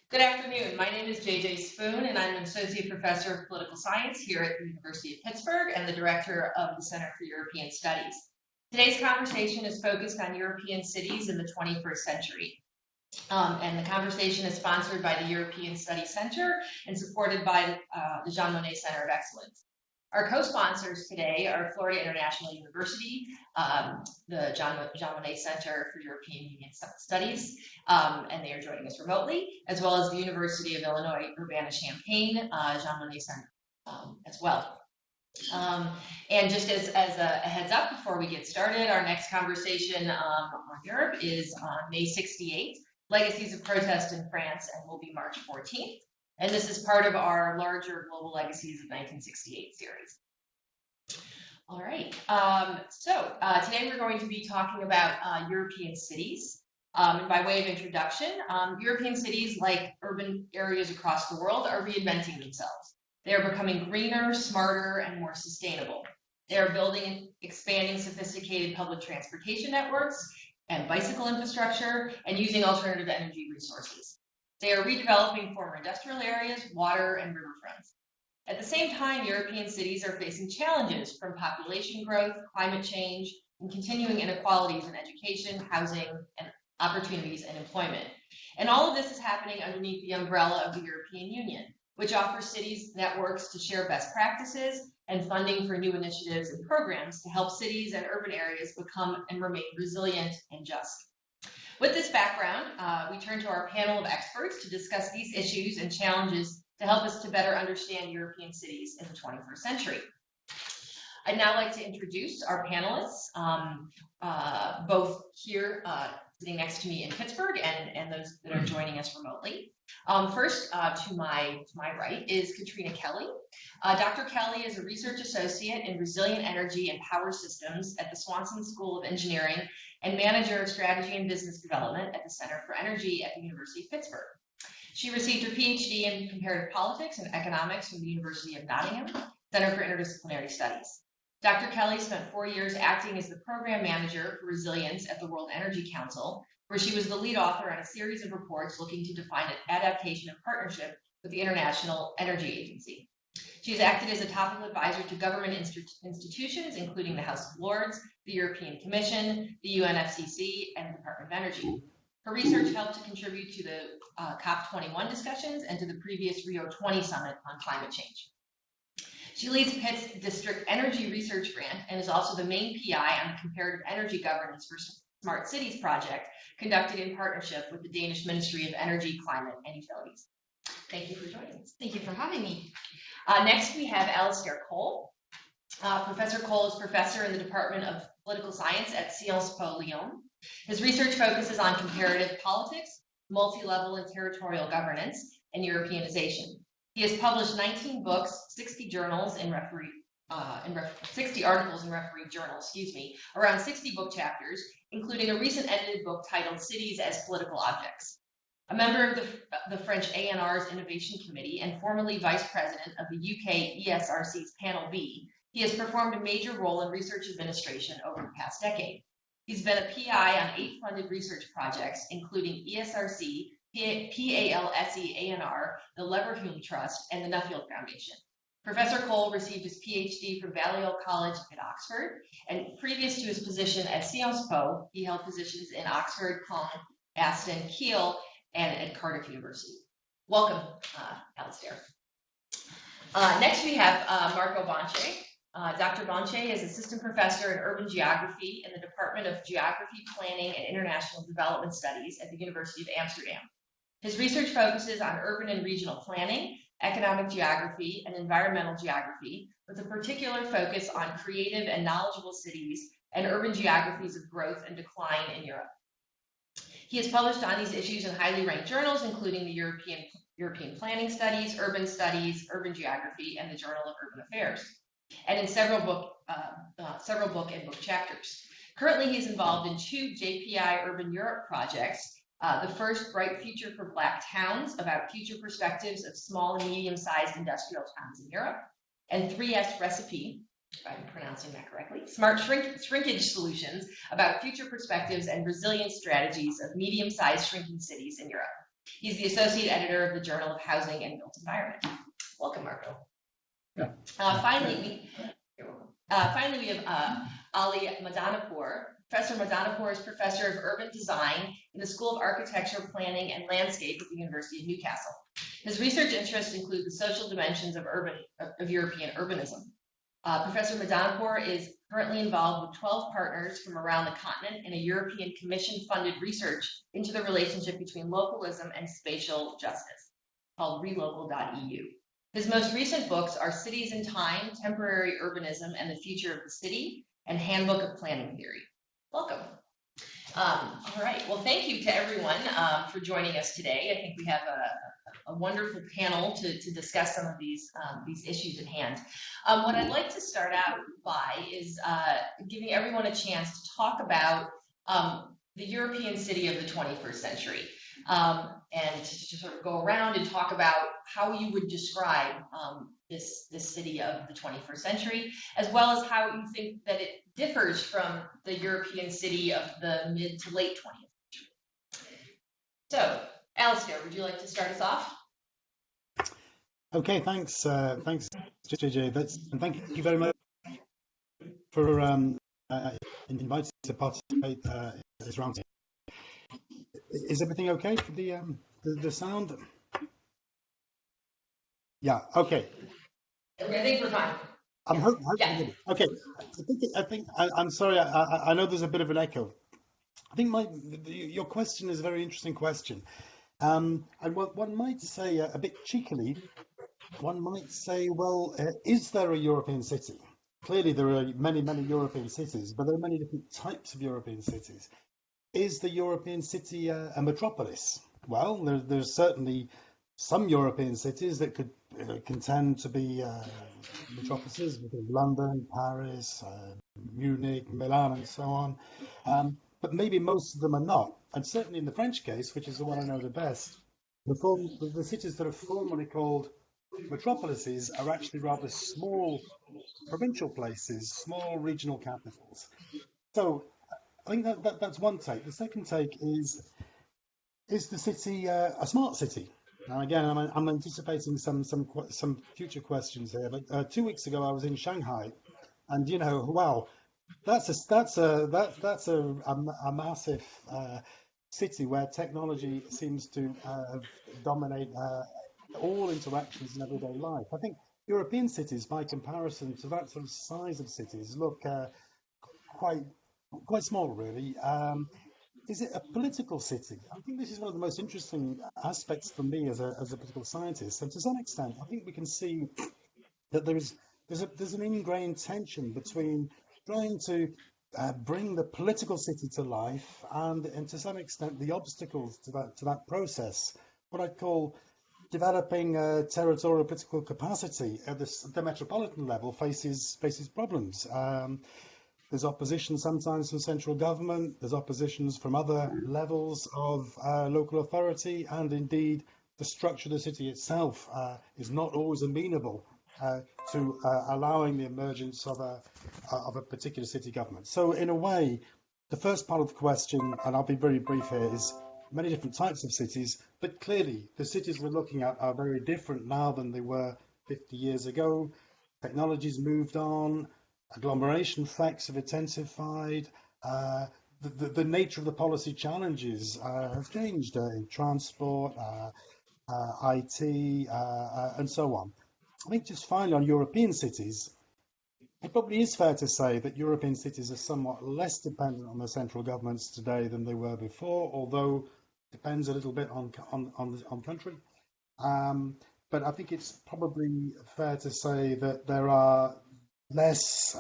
Good afternoon. My name is JJ Spoon, and I'm an Associate Professor of Political Science here at the University of Pittsburgh and the Director of the Center for European Studies. Today's conversation is focused on European cities in the 21st century. And the conversation is sponsored by the European Studies Center and supported by the Jean Monnet Center of Excellence. Our co-sponsors today are Florida International University, the Jean Monnet Center for European Union Studies, and they are joining us remotely, as well as the University of Illinois Urbana-Champaign, Jean Monnet Center as well. And just as a heads up before we get started, our next conversation on Europe is on May 68, Legacies of Protest in France, and will be March 14th. And this is part of our larger Global Legacies of 1968 series. All right, today we're going to be talking about European cities. And by way of introduction, European cities, like urban areas across the world, are reinventing themselves. They are becoming greener, smarter, and more sustainable. They are building and expanding sophisticated public transportation networks and bicycle infrastructure, and using alternative energy resources. They are redeveloping former industrial areas, water, and riverfronts. At the same time, European cities are facing challenges from population growth, climate change, and continuing inequalities in education, housing, and opportunities and employment. And all of this is happening underneath the umbrella of the European Union, which offers cities networks to share best practices and funding for new initiatives and programs to help cities and urban areas become and remain resilient and just. With this background, we turn to our panel of experts to discuss these issues and challenges to help us to better understand European cities in the 21st century. I'd now like to introduce our panelists, both here sitting next to me in Pittsburgh and those that are joining us remotely. First, to my right is Katrina Kelly. Dr. Kelly is a research associate in resilient energy and power systems at the Swanson School of Engineering and manager of strategy and business development at the Center for Energy at the University of Pittsburgh. She received her PhD in comparative politics and economics from the University of Nottingham, Center for Interdisciplinary Studies. Dr. Kelly spent 4 years acting as the program manager for resilience at the World Energy Council, where she was the lead author on a series of reports looking to define an adaptation and partnership with the International Energy Agency. She has acted as a topical advisor to government institutions, including the House of Lords, the European Commission, the UNFCCC, and the Department of Energy. Her research helped to contribute to the COP21 discussions and to the previous Rio 20 summit on climate change. She leads Pitt's District Energy Research Grant and is also the main PI on the Comparative Energy Governance for Smart Cities project conducted in partnership with the Danish Ministry of Energy, Climate, and Utilities. Thank you for joining us. Thank you for having me. Next, we have Alistair Cole. Professor Cole is professor in the Department of Political Science at Sciences Po Lyon. His research focuses on comparative politics, multi-level and territorial governance, and Europeanization. He has published 19 books, 60 journals in 60 articles in referee journals, around 60 book chapters, including a recent edited book titled Cities as Political Objects. A member of the French ANR's Innovation Committee and formerly vice president of the UK ESRC's Panel B, he has performed a major role in research administration over the past decade. He's been a PI on 8 funded research projects, including ESRC, PALSE-ANR, the Leverhulme Trust, and the Nuffield Foundation. Professor Cole received his PhD from Balliol College at Oxford, and previous to his position at Sciences Po, he held positions in Oxford, Caen, Aston, Kiel, and at Cardiff University. Welcome, Alistair. Next we have Marco Bonche. Dr. Bonche is assistant professor in urban geography in the Department of Geography, Planning, and International Development Studies at the University of Amsterdam. His research focuses on urban and regional planning, economic geography, and environmental geography, with a particular focus on creative and knowledgeable cities and urban geographies of growth and decline in Europe. He has published on these issues in highly ranked journals, including the European Planning Studies, Urban Geography, and the Journal of Urban Affairs, and in several book and book chapters. Currently, he's involved in 2 JPI Urban Europe projects. The first, Bright Future for Black Towns, about future perspectives of small and medium-sized industrial towns in Europe, and 3S Recipe, if I'm pronouncing that correctly, Smart Shrinkage Solutions, about future perspectives and resilience strategies of medium-sized shrinking cities in Europe. He's the associate editor of the Journal of Housing and Built Environment. Welcome, Marco. Yeah. Finally, we have Ali Madanapour. Professor Madanapour is professor of urban design in the School of Architecture, Planning, and Landscape at the University of Newcastle. His research interests include the social dimensions of European urbanism. Professor Madanapour is currently involved with 12 partners from around the continent in a European Commission-funded research into the relationship between localism and spatial justice, called relocal.eu. His most recent books are Cities in Time, Temporary Urbanism and the Future of the City, and Handbook of Planning Theory. Welcome. All right, well, thank you to everyone for joining us today. I think we have a wonderful panel to discuss some of these issues at hand. What I'd like to start out by is giving everyone a chance to talk about the European city of the 21st century, and to sort of go around and talk about how you would describe this city of the 21st century, as well as how you think that it differs from the European city of the mid to late 20th century. So, Alistair, would you like to start us off? Okay, thanks, JJ. And thank you very much for inviting me to participate in this round. Is everything okay for the sound? Yeah. Okay. I think we're fine. I'm hoping. Yeah. Okay. I'm sorry. I know there's a bit of an echo. I think your question is a very interesting question. And one might say a bit cheekily, one might say, well, is there a European city? Clearly, there are many European cities, but there are many different types of European cities. Is the European city a metropolis? Well, there's certainly some European cities that could contend to be metropolises, London, Paris, Munich, Milan, and so on. But maybe most of them are not. And certainly in the French case, which is the one I know the best, the cities that are formally called metropolises are actually rather small provincial places, small regional capitals. So I think that's one take. The second take is the city a smart city? Now again, I'm anticipating some future questions here. But 2 weeks ago, I was in Shanghai, and wow, that's a massive city where technology seems to dominate all interactions in everyday life. I think European cities, by comparison to that sort of size of cities, look quite small, really. Is it a political city? I think this is one of the most interesting aspects for me as a political scientist. And to some extent, I think we can see that there's an ingrained tension between trying to bring the political city to life and to some extent the obstacles to that process. What I'd call developing territorial political capacity at the metropolitan level faces problems. There's opposition sometimes from central government, there's oppositions from other levels of local authority, and indeed the structure of the city itself is not always amenable to allowing the emergence of a particular city government. So in a way, the first part of the question, and I'll be very brief here, is many different types of cities, but clearly the cities we're looking at are very different now than they were 50 years ago. Technology's moved on, agglomeration effects have intensified, the nature of the policy challenges have changed in transport, IT, and so on. I think just finally on European cities, it probably is fair to say that European cities are somewhat less dependent on the central governments today than they were before, although it depends a little bit on country. But I think it's probably fair to say that there are less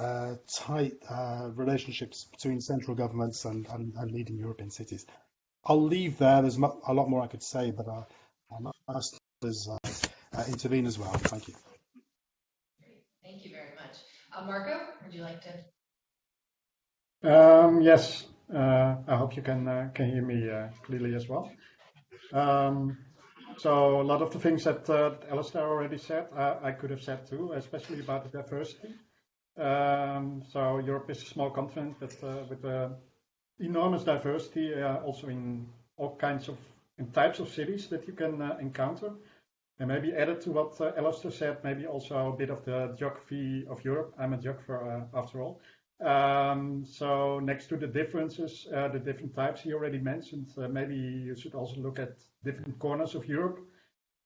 tight relationships between central governments and leading European cities. I'll leave there. There's a lot more I could say, but I'll ask others intervene as well. Thank you. Great. Thank you very much. Marco, would you like to? Yes, I hope you can hear me clearly as well. So a lot of the things that Alistair already said, I could have said too, especially about the diversity. So Europe is a small continent, but with enormous diversity, also in all kinds of and types of cities that you can encounter. And maybe added to what Alistair said, maybe also a bit of the geography of Europe. I'm a geographer after all. So next to the differences, the different types he already mentioned, maybe you should also look at different corners of Europe.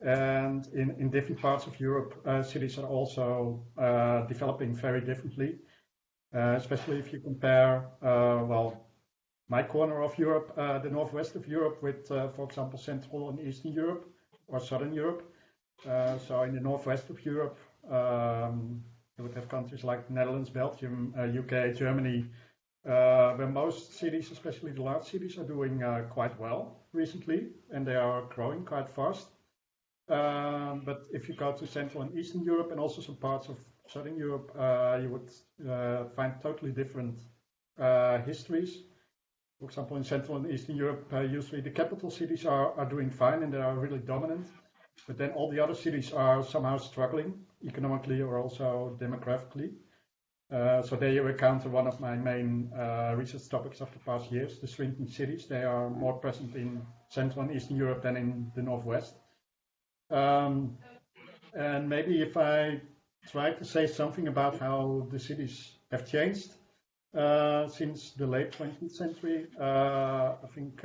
And in different parts of Europe, cities are also developing very differently, especially if you compare, well, my corner of Europe, the northwest of Europe, with, for example, Central and Eastern Europe or Southern Europe. So in the northwest of Europe, you would have countries like Netherlands, Belgium, UK, Germany, where most cities, especially the large cities, are doing quite well recently, and they are growing quite fast. But if you go to Central and Eastern Europe and also some parts of Southern Europe, you would find totally different histories. For example, in Central and Eastern Europe, usually the capital cities are doing fine and they are really dominant. But then all the other cities are somehow struggling economically or also demographically. So there you encounter one of my main research topics of the past years, the shrinking cities. They are more present in Central and Eastern Europe than in the Northwest. And maybe if I try to say something about how the cities have changed since the late 20th century, I think,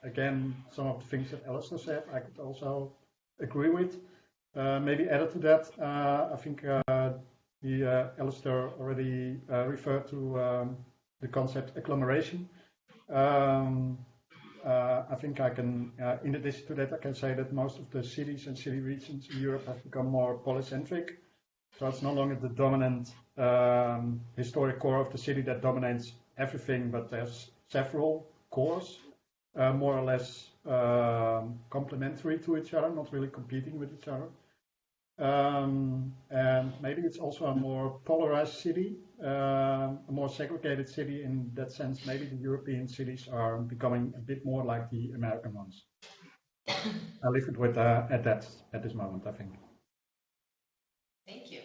again, some of the things that Alistair said, I could also agree with. Maybe added to that, I think Alistair already referred to the concept agglomeration. I think I can, in addition to that, I can say that most of the cities and city regions in Europe have become more polycentric. So it's no longer the dominant historic core of the city that dominates everything, but there's several cores, more or less complementary to each other, not really competing with each other. And maybe it's also a more polarized city, a more segregated city in that sense. Maybe the European cities are becoming a bit more like the American ones. I'll leave it with at this moment, I think. Thank you.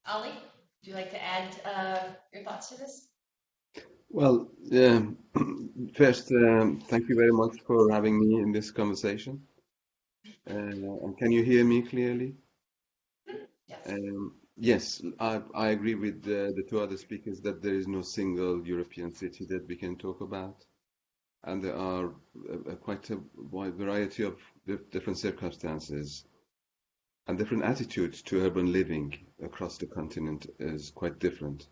Ali, would you like to add your thoughts to this? Well, first, thank you very much for having me in this conversation. And can you hear me clearly? Yes. Yes, I agree with the two other speakers that there is no single European city that we can talk about. And there are quite a wide variety of different circumstances and different attitudes to urban living across the continent is quite different.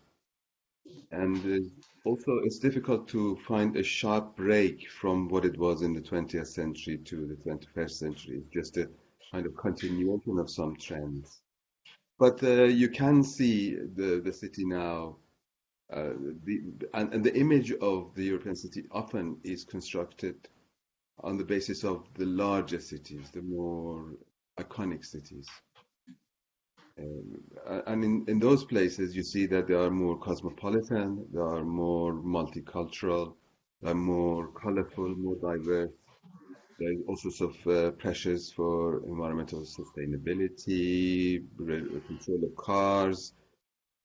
And also, it's difficult to find a sharp break from what it was in the 20th century to the 21st century. It's just a kind of continuation of some trends. But you can see the city now, and the image of the European city often is constructed on the basis of the larger cities, the more iconic cities. And in those places, you see that they are more cosmopolitan, they are more multicultural, they are more colorful, more diverse. There are all sorts of pressures for environmental sustainability, control of cars,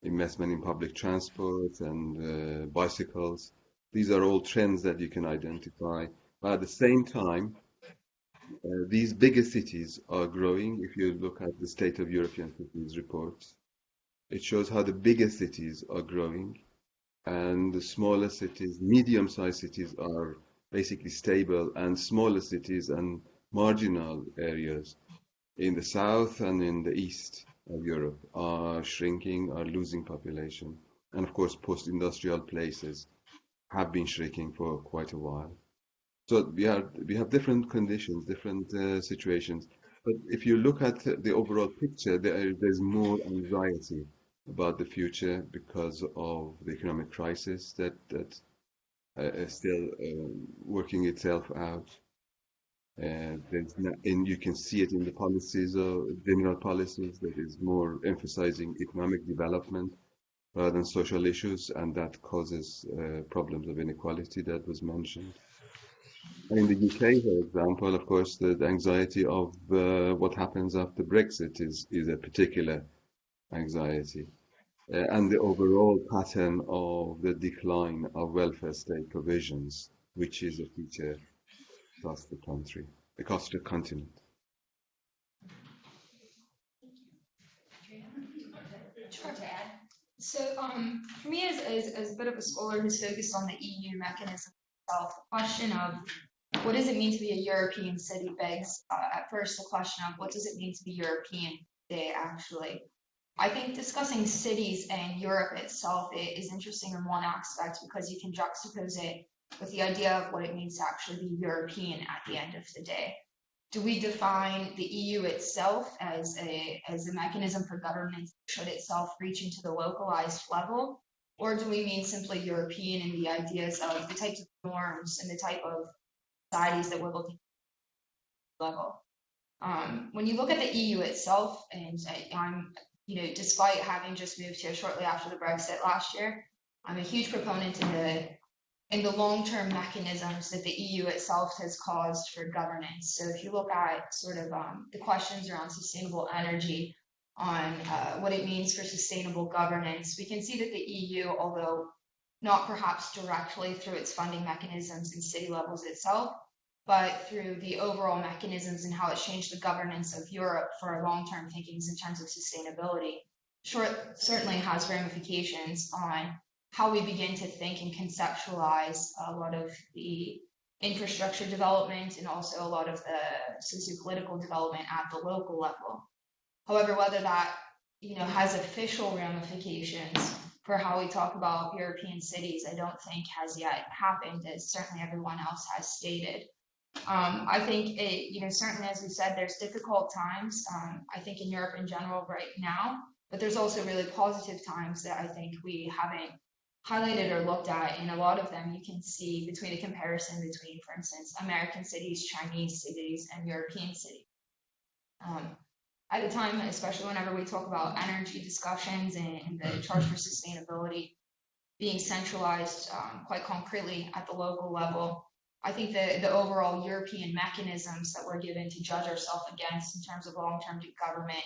investment in public transport and bicycles. These are all trends that you can identify. But at the same time, these bigger cities are growing. If you look at the State of European Cities reports, it shows how the bigger cities are growing and the smaller cities, medium-sized cities are basically stable, and smaller cities and marginal areas in the south and in the east of Europe are shrinking, are losing population. And of course, post-industrial places have been shrinking for quite a while. So we have different conditions, different situations. But if you look at the overall picture, there's more anxiety about the future because of the economic crisis that is still working itself out. And you can see it in the policies, general policies, that is more emphasizing economic development rather than social issues, and that causes problems of inequality that was mentioned. And in the UK, for example, of course, the anxiety of what happens after Brexit is a particular anxiety. And the overall pattern of the decline of welfare state provisions, which is a feature across the country. across the continent. Sure. To add. So, for me, as a bit of a scholar who's focused on the EU mechanism itself, the question of what does it mean to be a European city begs at first the question of what does it mean to be European today, actually. I think discussing cities and Europe itself is interesting in one aspect because you can juxtapose it with the idea of what it means to actually be European at the end of the day. Do we define the EU itself as a mechanism for governance should itself reach into the localized level? Or do we mean simply European in the ideas of the types of norms and the type of societies that we're looking at level? When you look at the EU itself, and I'm, despite having just moved here shortly after the Brexit last year, I'm a huge proponent in the long-term mechanisms that the EU itself has caused for governance. So if you look at sort of the questions around sustainable energy, on what it means for sustainable governance, we can see that the EU, although not perhaps directly through its funding mechanisms and city levels itself, but through the overall mechanisms and how it's changed the governance of Europe for long-term thinkings in terms of sustainability, certainly has ramifications on how we begin to think and conceptualize a lot of the infrastructure development and also a lot of the socio-political development at the local level. However, whether that has official ramifications for how we talk about European cities, I don't think has yet happened, as certainly everyone else has stated. I think certainly, as we said, there's difficult times, I think in Europe in general right now, but there's also really positive times that I think we haven't highlighted or looked at. In a lot of them, you can see between a comparison between, for instance, American cities, Chinese cities, and European cities. At a time, especially whenever we talk about energy discussions and the charge for sustainability being centralized quite concretely at the local level, I think that the overall European mechanisms that we're given to judge ourselves against in terms of long-term government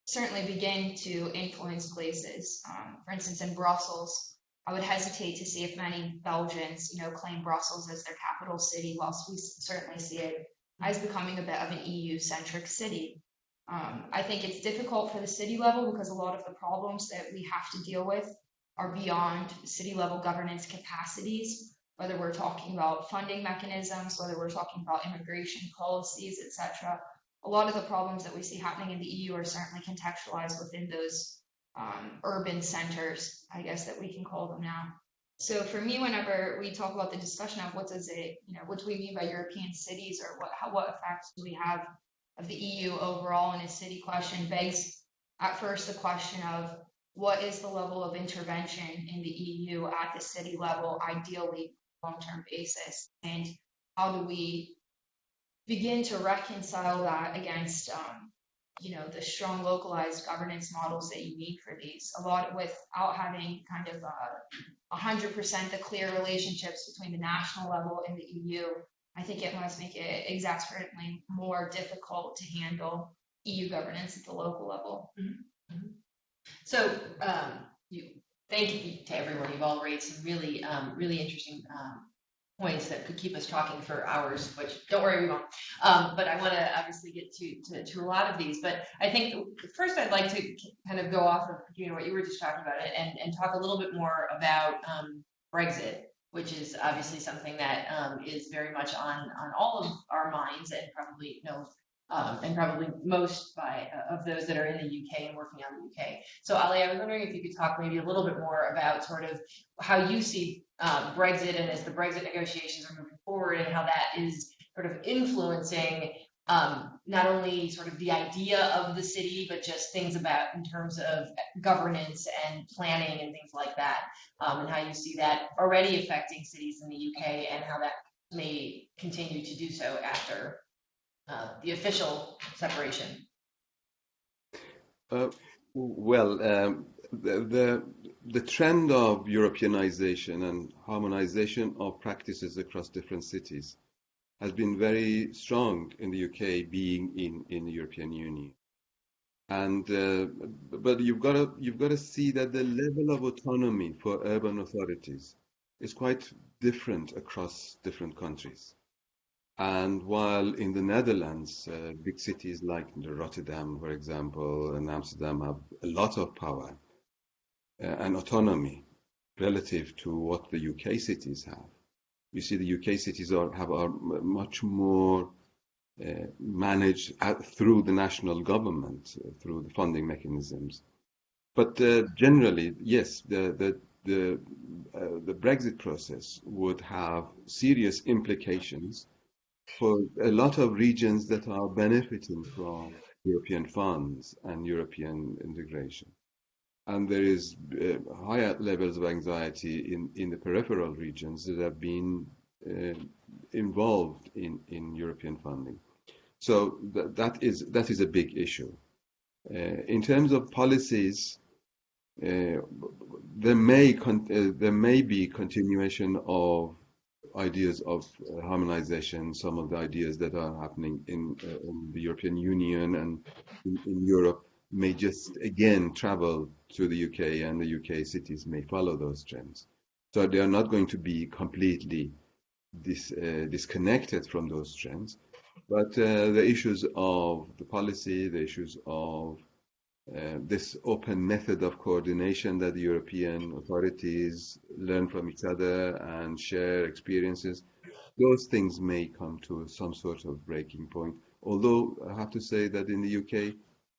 certainly begin to influence places. For instance, in Brussels, I would hesitate to see if many Belgians, claim Brussels as their capital city, whilst we certainly see it as becoming a bit of an EU-centric city. I think it's difficult for the city level because a lot of the problems that we have to deal with are beyond city level governance capacities, whether we're talking about funding mechanisms, whether we're talking about immigration policies, etc. A lot of the problems that we see happening in the EU are certainly contextualized within those urban centers, I guess that we can call them now. So for me, whenever we talk about the discussion of what do we mean by European cities, or what effects do we have of the EU overall in a city question, begs at first the question of what is the level of intervention in the EU at the city level, ideally long-term basis, and how do we begin to reconcile that against the strong localized governance models that you need for these, a lot without having kind of 100% the clear relationships between the national level and the EU. I think it must make it exasperately more difficult to handle EU governance at the local level. Mm-hmm. So thank you to everyone. You've all raised some really, really interesting points that could keep us talking for hours, which don't worry, we won't. But I want to obviously get to a lot of these. But I think first I'd like to kind of go off of what you were just talking about and talk a little bit more about Brexit, which is obviously something that is very much on all of our minds, and probably most of those that are in the UK and working on the UK. So Ali, I was wondering if you could talk maybe a little bit more about sort of how you see Brexit, and as the Brexit negotiations are moving forward, and how that is sort of influencing not only sort of the idea of the city, but just things about in terms of governance and planning and things like that, and how you see that already affecting cities in the UK, and how that may continue to do so after the official separation. The trend of Europeanization and harmonization of practices across different cities has been very strong in the UK, being in the European Union. And but you've got to see that the level of autonomy for urban authorities is quite different across different countries. And while in the Netherlands, big cities like Rotterdam, for example, and Amsterdam have a lot of power and autonomy relative to what the UK cities have. You see, the UK cities are much more managed through the national government, through the funding mechanisms. But generally, yes, the Brexit process would have serious implications for a lot of regions that are benefiting from European funds and European integration. And there is higher levels of anxiety in the peripheral regions that have been involved in European funding. So that is a big issue. In terms of policies, there may be continuation of ideas of harmonization, some of the ideas that are happening in the European Union and in Europe may just again travel to the UK, and the UK cities may follow those trends. So they are not going to be completely disconnected from those trends, but the issues of the policy, the issues of this open method of coordination that the European authorities learn from each other and share experiences, those things may come to some sort of breaking point. Although I have to say that in the UK,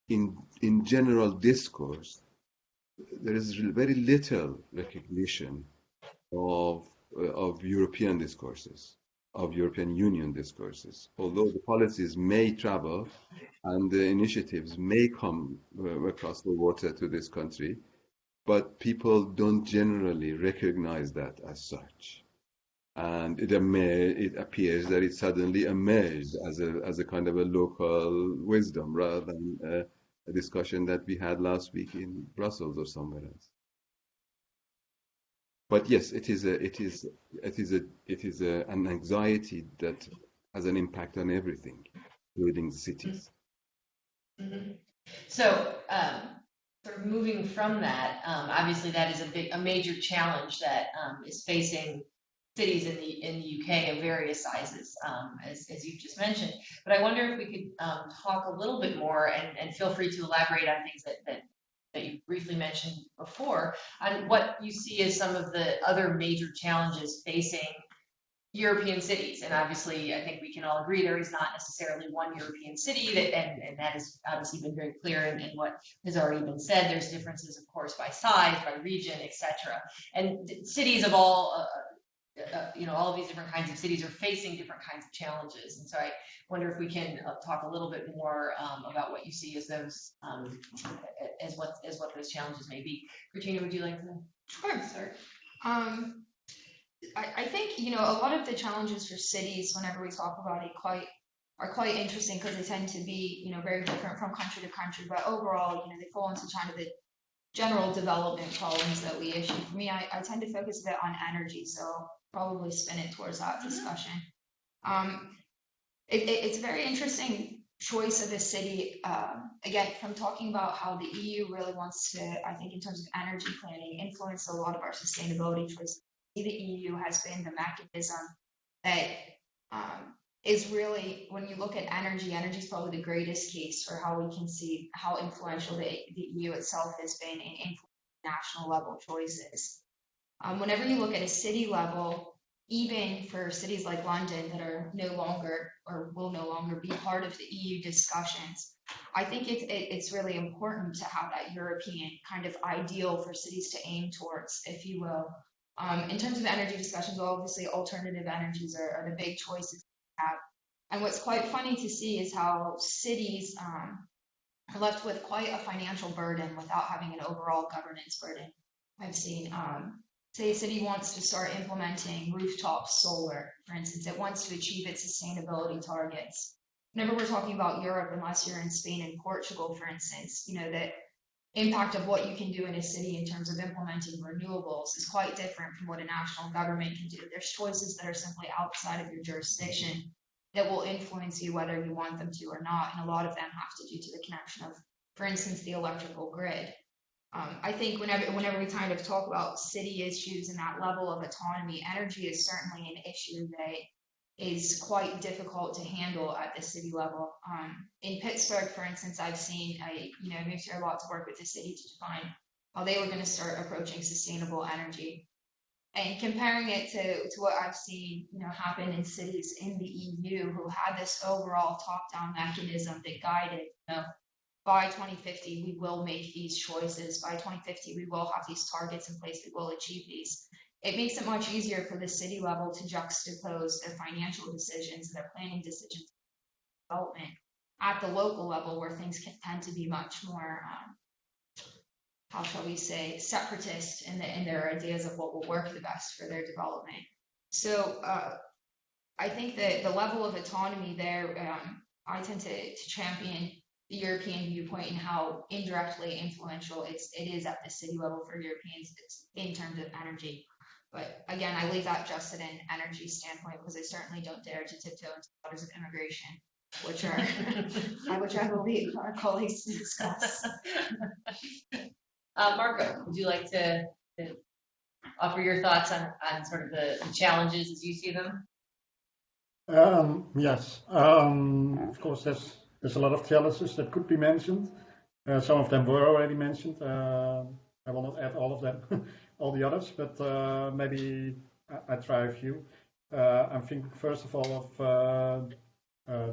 in general discourse, there is very little recognition of European discourses, of European Union discourses. Although the policies may travel and the initiatives may come across the water to this country, but people don't generally recognize that as such. And it appears that it suddenly emerged as a kind of a local wisdom rather than a discussion that we had last week in Brussels or somewhere else. But yes, it is an anxiety that has an impact on everything, including the cities. Mm-hmm. So, sort of moving from that, obviously that is a major challenge that is facing cities in the UK of various sizes, as you've just mentioned. But I wonder if we could talk a little bit more, and feel free to elaborate on things that you briefly mentioned before, on what you see as some of the other major challenges facing European cities. And obviously, I think we can all agree there is not necessarily one European city and that has obviously been very clear in what has already been said. There's differences, of course, by size, by region, etc. And cities of all of these different kinds of cities are facing different kinds of challenges. And so I wonder if we can talk a little bit more about what you see as those, as what those challenges may be. Katrina, would you like to start? I think, a lot of the challenges for cities, whenever we talk about it, are quite interesting because they tend to be, very different from country to country. But overall, they fall into kind of the general development problems that we issue. For me, I tend to focus a bit on energy, so probably spin it towards that discussion. It's a very interesting choice of a city. Again, from talking about how the EU really wants to, I think in terms of energy planning, influence a lot of our sustainability choices. The EU has been the mechanism that is really, when you look at energy is probably the greatest case for how we can see how influential the EU itself has been in influencing national level choices. Whenever you look at a city level, even for cities like London that are no longer or will no longer be part of the EU discussions, I think it's really important to have that European kind of ideal for cities to aim towards, if you will. In terms of energy discussions, obviously alternative energies are the big choices we have. And what's quite funny to see is how cities are left with quite a financial burden without having an overall governance burden. I've seen, say a city wants to start implementing rooftop solar, for instance, it wants to achieve its sustainability targets. Whenever we're talking about Europe, unless you're in Spain and Portugal, for instance, that impact of what you can do in a city in terms of implementing renewables is quite different from what a national government can do. There's choices that are simply outside of your jurisdiction that will influence you whether you want them to or not, and a lot of them have to do to the connection of, for instance, the electrical grid. I think whenever we kind of talk about city issues and that level of autonomy, energy is certainly an issue that is quite difficult to handle at the city level. In Pittsburgh, for instance, I've seen, I moved here a lot to work with the city to define how they were going to start approaching sustainable energy. And comparing it to what I've seen, happen in cities in the EU who had this overall top-down mechanism that guided, by 2050, we will make these choices. By 2050, we will have these targets in place. We will achieve these. It makes it much easier for the city level to juxtapose their financial decisions, their planning decisions, development at the local level, where things can tend to be much more, how shall we say, separatist in their ideas of what will work the best for their development. So I think that the level of autonomy there, I tend to champion the European viewpoint and how indirectly influential it is at the city level for Europeans in terms of energy. But again, I leave that just at an energy standpoint, because I certainly don't dare to tiptoe into the waters of immigration, which I will leave our colleagues to discuss. Marco, would you like to offer your thoughts on sort of the challenges as you see them? Yes, of course, there's a lot of challenges that could be mentioned. Some of them were already mentioned. I will not add all of them, all the others, but maybe I try a few. I'm thinking first of all of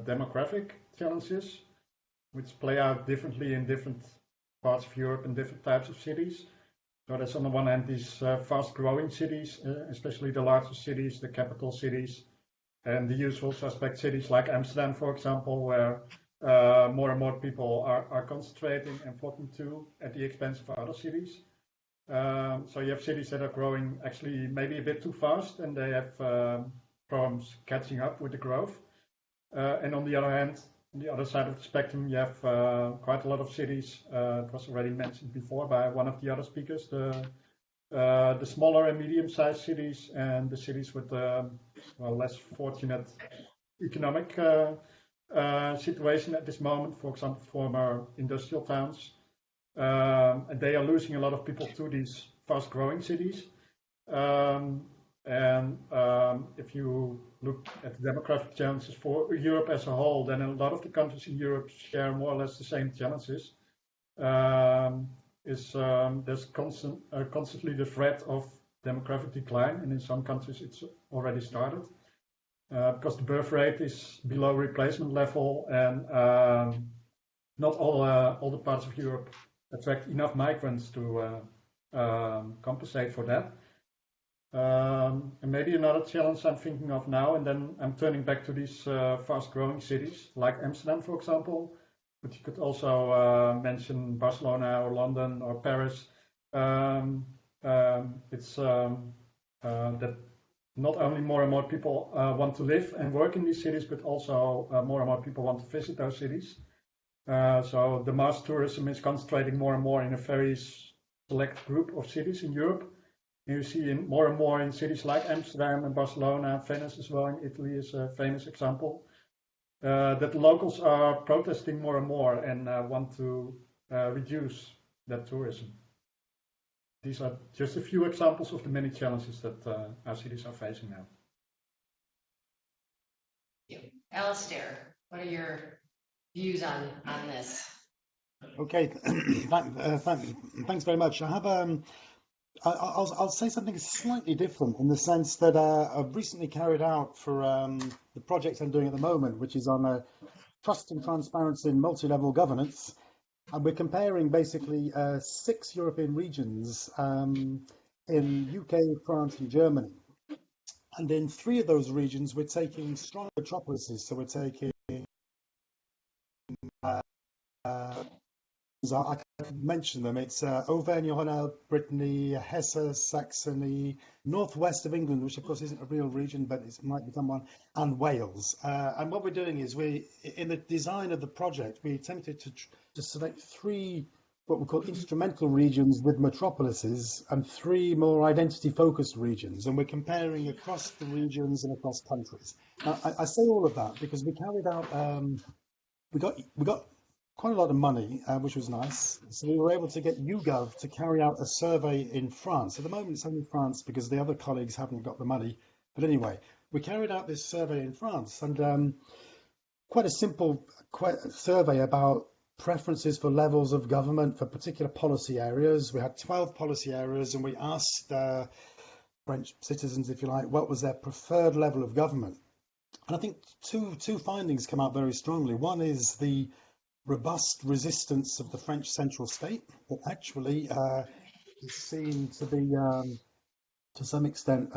demographic challenges, which play out differently in different parts of Europe and different types of cities. So there's on the one hand these fast-growing cities, especially the larger cities, the capital cities, and the usual suspect cities like Amsterdam, for example, where more and more people are concentrating and flocking to at the expense of other cities. So you have cities that are growing actually maybe a bit too fast, and they have problems catching up with the growth. And on the other hand, on the other side of the spectrum, you have quite a lot of cities. It was already mentioned before by one of the other speakers, the smaller and medium-sized cities and the cities with less fortunate economic situation at this moment, for example, former industrial towns. And they are losing a lot of people to these fast-growing cities. If you look at the demographic challenges for Europe as a whole, then a lot of the countries in Europe share more or less the same challenges. There's constantly the threat of demographic decline, and in some countries it's already started. Because the birth rate is below replacement level, and not all the parts of Europe attract enough migrants to compensate for that. And maybe another challenge I'm thinking of now, and then I'm turning back to these fast-growing cities like Amsterdam, for example, but you could also mention Barcelona or London or Paris. It's that not only more and more people want to live and work in these cities, but also more and more people want to visit those cities. So the mass tourism is concentrating more and more in a very select group of cities in Europe. And you see more and more in cities like Amsterdam and Barcelona, Venice as well in Italy is a famous example, that the locals are protesting more and more and want to reduce that tourism. These are just a few examples of the many challenges that our cities are facing now. Alistair, what are your views on this? Okay, thanks very much. I have I'll say something slightly different in the sense that I've recently carried out for the project I'm doing at the moment, which is on trust and transparency in multi-level governance. And we're comparing basically 6 European regions in UK, France, and Germany. And in 3 of those regions, we're taking strong metropolises. So we're taking, I can mention them. It's Auvergne-Rhône-Alpes, Brittany, Hesse, Saxony, northwest of England, which of course isn't a real region, but it might become one, and Wales. And what we're doing is in the design of the project, we attempted to select 3 what we call instrumental regions with metropolises and 3 more identity-focused regions. And we're comparing across the regions and across countries. Now, I say all of that because we carried out, we got quite a lot of money, which was nice. So we were able to get YouGov to carry out a survey in France. At the moment, it's only France because the other colleagues haven't got the money. But anyway, we carried out this survey in France, and quite a simple survey about preferences for levels of government for particular policy areas. We had 12 policy areas, and we asked French citizens, if you like, what was their preferred level of government. And I think two findings come out very strongly. One is the robust resistance of the French central state, that actually is seen to be, to some extent,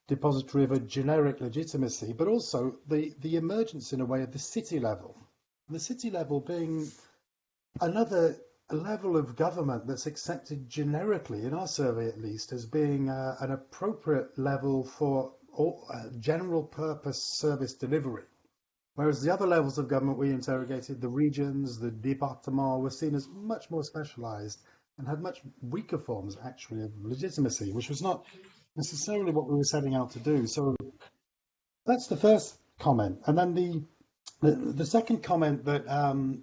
depository of a generic legitimacy, but also the emergence, in a way, of the city level. And the city level being another level of government that's accepted generically, in our survey at least, as being an appropriate level for general purpose service delivery. Whereas the other levels of government we interrogated, the regions, the départements, were seen as much more specialised and had much weaker forms, actually, of legitimacy, which was not necessarily what we were setting out to do. So that's the first comment. And then the second comment that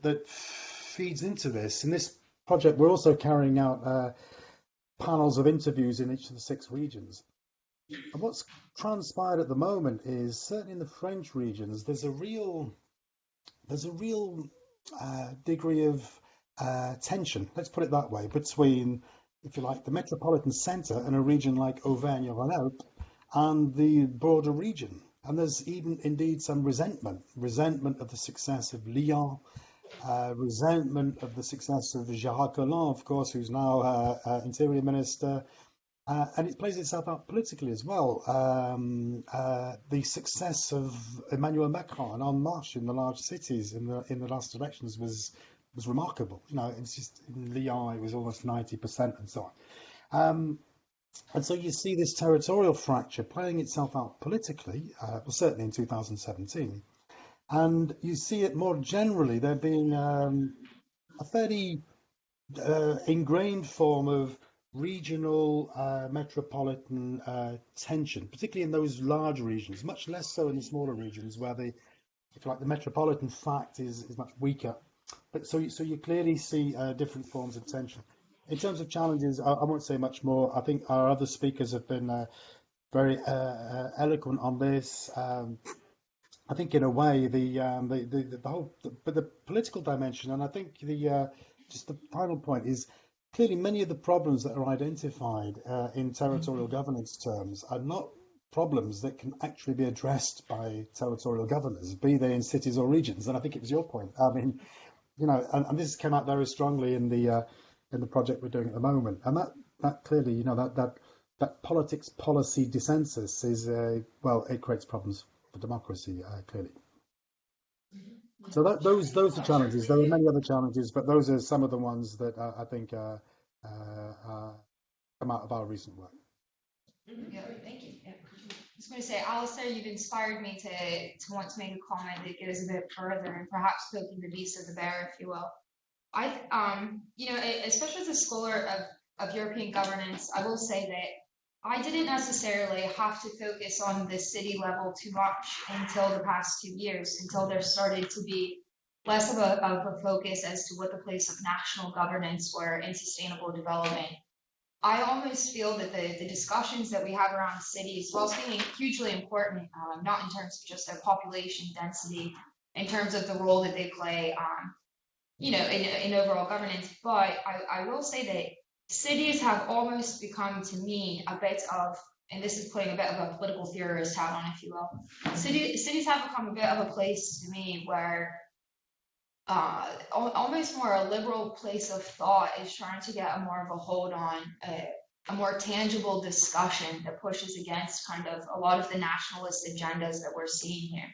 that feeds into this, in this project, we're also carrying out panels of interviews in each of the 6 regions. And what's transpired at the moment is, certainly in the French regions, there's a real degree of tension, let's put it that way, between, if you like, the metropolitan centre and a region like Auvergne-Rhône-Alpes and the border region. And there's even indeed some resentment of the success of Leon, resentment of the success of Jacques Collin, of course, who's now Interior Minister. And it plays itself out politically as well. The success of Emmanuel Macron and En Marche in the large cities in the last elections was remarkable. You know, it's just in Lyon it was almost 90% and so on. And so you see this territorial fracture playing itself out politically, well, certainly in 2017. And you see it more generally, there being a fairly ingrained form of regional metropolitan tension, particularly in those large regions, much less so in the smaller regions where if you like, the metropolitan fact is much weaker. But so you clearly see different forms of tension. In terms of challenges, I won't say much more. I think our other speakers have been very eloquent on this. I think in a way the whole, but the political dimension, and I think just the final point is, clearly, many of the problems that are identified in territorial governance terms are not problems that can actually be addressed by territorial governors, be they in cities or regions. And I think it was your point. I mean, you know, and this came out very strongly in the project we're doing at the moment. And that clearly, you know, that politics policy dissensus is well, it creates problems for democracy, clearly. So those are challenges. There are many other challenges, but those are some of the ones that I think come out of our recent work. Yeah, thank you. Yeah. I was going to say, Alistair, you've inspired me to want to make a comment that goes a bit further and perhaps poking the beast of the bear, if you will. You know, especially as a scholar of European governance, I will say that I didn't necessarily have to focus on the city level too much until the past 2 years, until there started to be less of a focus as to what the place of national governance were in sustainable development. I almost feel that the discussions that we have around cities, whilst being hugely important, not in terms of just their population density, in terms of the role that they play, you know, in overall governance, but I will say that cities have almost become, to me, a bit of, and this is putting a bit of a political theorist hat on, if you will, cities have become a bit of a place, to me, where almost more a liberal place of thought is trying to get a more of a hold on a more tangible discussion that pushes against kind of a lot of the nationalist agendas that we're seeing here.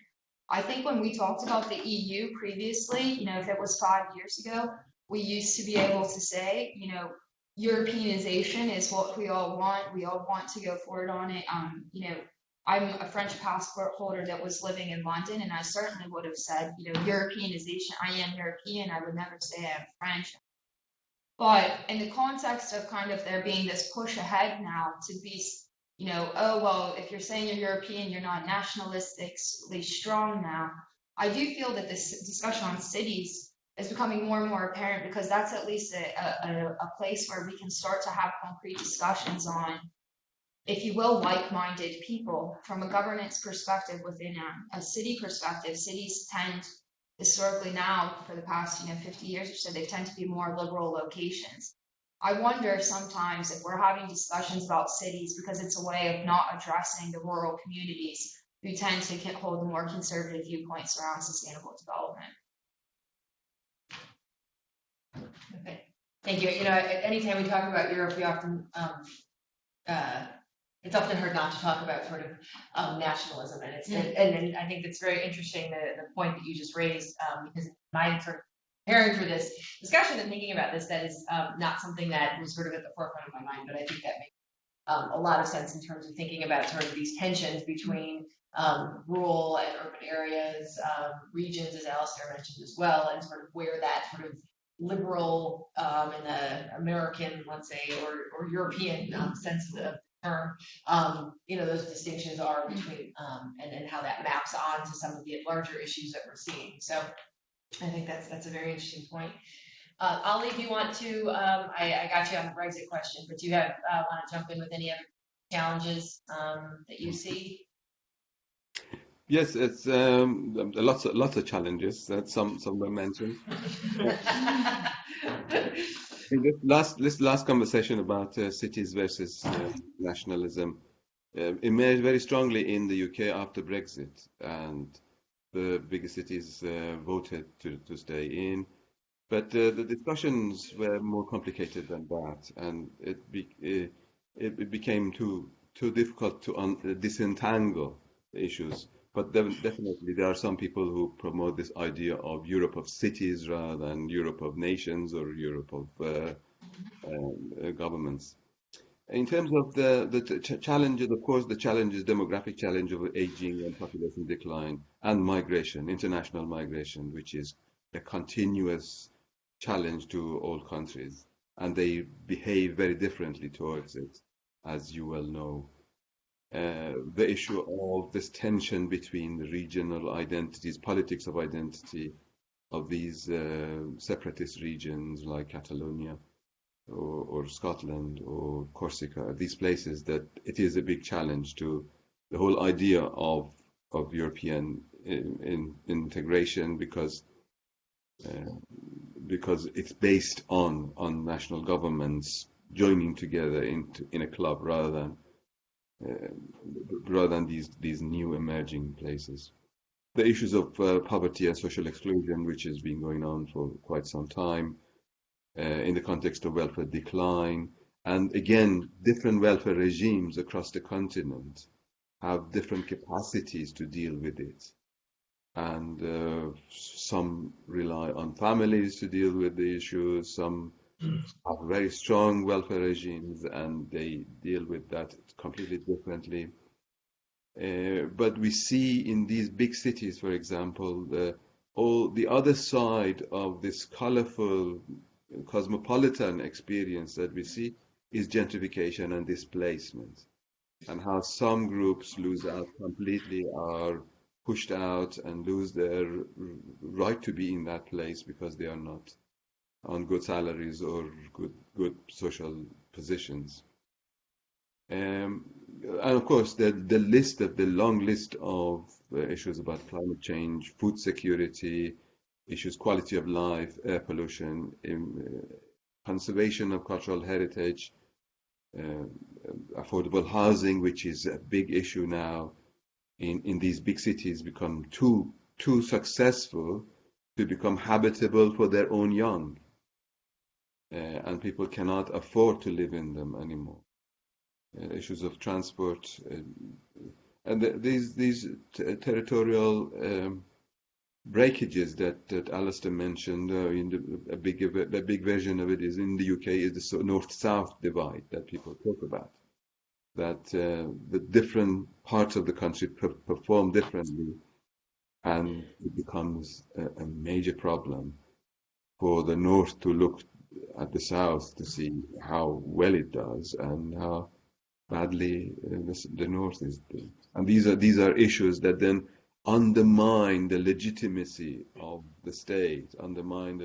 I think when we talked about the EU previously, you know, if it was 5 years ago, we used to be able to say, you know, Europeanization is what we all want. We all want to go forward on it. You know, I'm a French passport holder that was living in London, and I certainly would have said, you know, Europeanization, I am European. I would never say I'm French. But in the context of kind of there being this push ahead now to be, you know, oh, well, if you're saying you're European, you're not nationalistically strong now. I do feel that this discussion on cities is becoming more and more apparent, because that's at least a place where we can start to have concrete discussions on if you will, like-minded people. From a governance perspective, within a city perspective, cities tend historically now for the past 50 years or so, they tend to be more liberal locations. I wonder sometimes if we're having discussions about cities because it's a way of not addressing the rural communities who tend to hold the more conservative viewpoints around sustainable development. Okay, thank you. Anytime we talk about Europe, we often it's often hard not to talk about sort of nationalism, and and I think it's very interesting the point that you just raised, because my sort of preparing for this discussion and thinking about this, that is not something that was sort of at the forefront of my mind, but I think that makes a lot of sense in terms of thinking about sort of these tensions between rural and urban areas, regions, as Alistair mentioned as well, and sort of where that sort of liberal in the American, let's say, or European sense of the term, those distinctions are between, and how that maps on to some of the larger issues that we're seeing. So I think that's a very interesting point. Ali, do you want to, I got you on the Brexit question, but do you want to jump in with any other challenges that you see? Yes, it's lots of challenges that some were mentioned. This last conversation about cities versus nationalism emerged very strongly in the UK after Brexit, and the bigger cities voted to stay in. But the discussions were more complicated than that, and it became too difficult to disentangle the issues. But definitely there are some people who promote this idea of Europe of cities rather than Europe of nations or Europe of governments. In terms of the challenges, of course, the challenge is demographic challenge of aging and population decline and migration, international migration, which is a continuous challenge to all countries, and they behave very differently towards it, as you well know. The issue of this tension between the regional identities, politics of identity of these separatist regions like Catalonia or Scotland or Corsica, these places, that it is a big challenge to the whole idea of European integration because it's based on national governments joining together in a club rather than these new emerging places. The issues of poverty and social exclusion, which has been going on for quite some time, in the context of welfare decline, and again, different welfare regimes across the continent have different capacities to deal with it. And some rely on families to deal with the issues, some have very strong welfare regimes and they deal with that completely differently. But we see in these big cities, for example, the other side of this colorful cosmopolitan experience that we see is gentrification and displacement, and how some groups lose out completely, are pushed out and lose their right to be in that place because they are not on good salaries or good social positions. And of course, the long list of issues about climate change, food security, issues, quality of life, air pollution, conservation of cultural heritage, affordable housing, which is a big issue now in these big cities, become too successful to become habitable for their own young. And people cannot afford to live in them anymore. Issues of transport, and these territorial breakages that Alistair mentioned. A big version of it is in the UK is the north-south divide that people talk about. That the different parts of the country perform differently, and it becomes a major problem for the north to look at the south to see how well it does and how badly the north is doing. And these are issues that then undermine the legitimacy of the state, undermine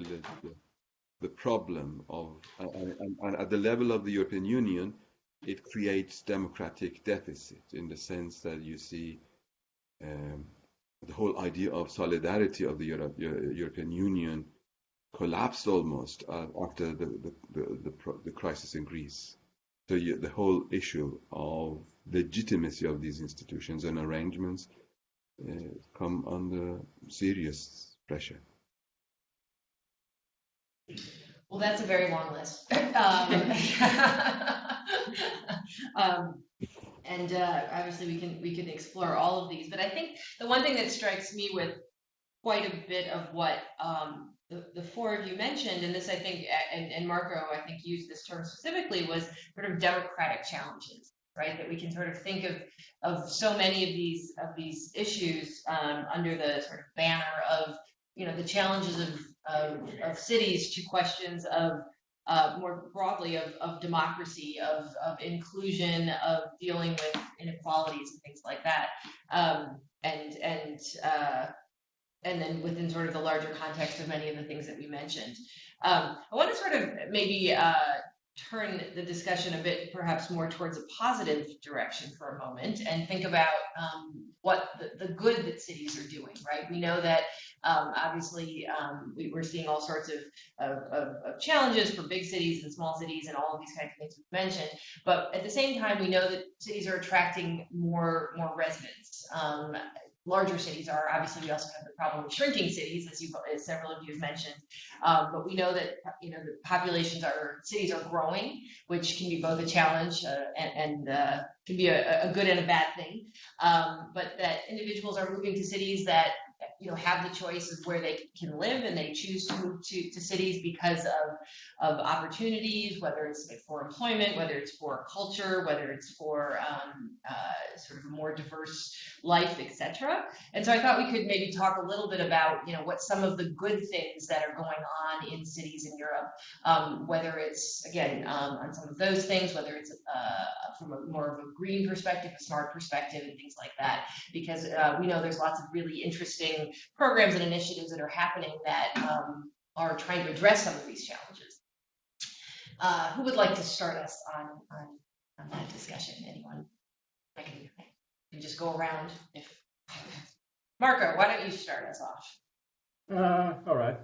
the problem of, and at the level of the European Union, it creates democratic deficit in the sense that you see the whole idea of solidarity of the European Union collapsed almost after the crisis in Greece. So the whole issue of legitimacy of these institutions and arrangements come under serious pressure. Well, that's a very long list. And obviously we can explore all of these, but I think the one thing that strikes me with quite a bit of what the four of you mentioned, and this I think, and Marco I think used this term specifically, was sort of democratic challenges, right? That we can sort of think of so many of these issues under the sort of banner of, you know, the challenges of cities to questions of more broadly of democracy, of inclusion, of dealing with inequalities and things like that, and then within sort of the larger context of many of the things that we mentioned. I want to sort of maybe turn the discussion a bit perhaps more towards a positive direction for a moment and think about what the good that cities are doing, right? We know that obviously we're seeing all sorts of challenges for big cities and small cities and all of these kinds of things we've mentioned, but at the same time we know that cities are attracting more residents. Larger cities are. Obviously, we also have the problem of shrinking cities, as several of you have mentioned. But we know that, you know, the cities are growing, which can be both a challenge and can be a good and a bad thing. But that individuals are moving to cities that, you know, have the choice of where they can live, and they choose to move to cities because of opportunities, whether it's for employment, whether it's for culture, whether it's for sort of a more diverse life, etc. And so I thought we could maybe talk a little bit about, you know, what some of the good things that are going on in cities in Europe, whether it's, again, on some of those things, whether it's from a more of a green perspective, a smart perspective, and things like that, because we know there's lots of really interesting programs and initiatives that are happening that are trying to address some of these challenges. Who would like to start us on that discussion? Anyone? I can just go around. Marco, why don't you start us off? All right.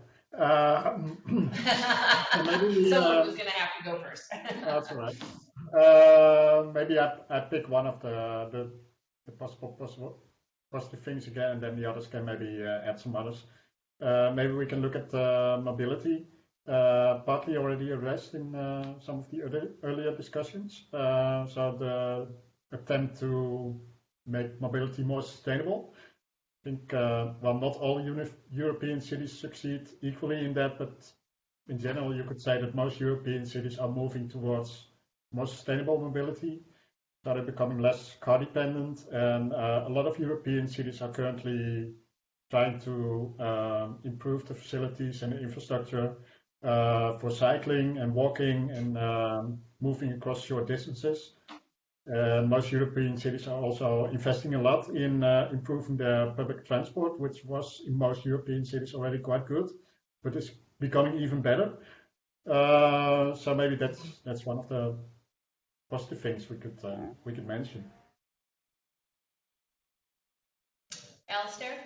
Maybe someone was going to have to go first. That's all right. Maybe I pick one of the possible positive things again, and then the others can maybe add some others. Maybe we can look at mobility, partly already addressed in some of the earlier discussions. So the attempt to make mobility more sustainable. I think, well, not all European cities succeed equally in that, but in general, you could say that most European cities are moving towards more sustainable mobility. So they're becoming less car dependent, and a lot of European cities are currently trying to improve the facilities and the infrastructure for cycling and walking and moving across short distances. Most European cities are also investing a lot in improving their public transport, which was in most European cities already quite good, but it's becoming even better. So maybe that's one of the positive things we could mention. Alistair?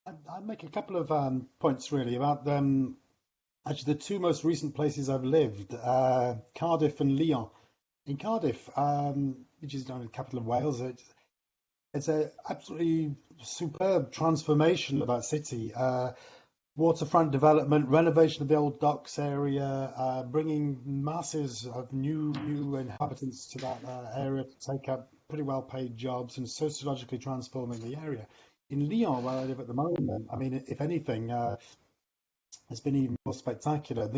I'd make a couple of points really about actually the two most recent places I've lived, Cardiff and Leon. In Cardiff, which is the capital of Wales, it's an absolutely superb transformation of that city. Waterfront development, renovation of the old docks area, bringing masses of new inhabitants to that area to take up pretty well-paid jobs and sociologically transforming the area. In Lyon, where I live at the moment, I mean, if anything, it's been even more spectacular.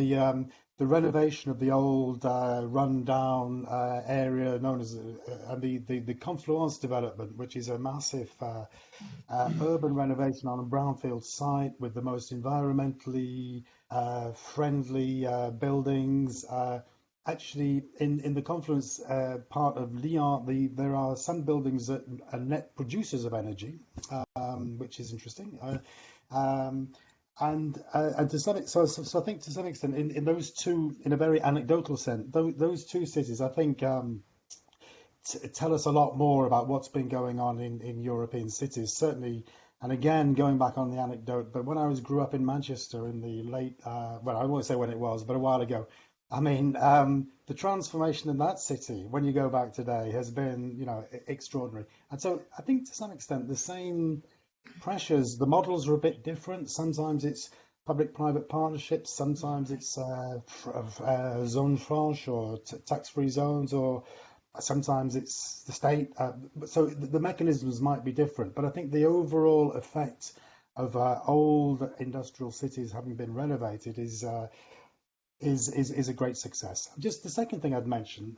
The renovation of the old run-down area known as the Confluence development, which is a massive urban renovation on a brownfield site with the most environmentally friendly buildings. Actually, in the Confluence part of Lyon, there are some buildings that are net producers of energy, which is interesting. And to some so I think to some extent in those two, in a very anecdotal sense, those two cities I think tell us a lot more about what's been going on in European cities certainly. And again, going back on the anecdote, but when I grew up in Manchester in the late well, I won't say when it was, but a while ago. I mean, the transformation in that city, when you go back today, has been, extraordinary. And so I think to some extent the same pressures. The models are a bit different. Sometimes it's public-private partnerships. Sometimes it's zone franche or tax-free zones, or sometimes it's the state. So the mechanisms might be different. But I think the overall effect of old industrial cities having been renovated is a great success. Just the second thing I'd mention.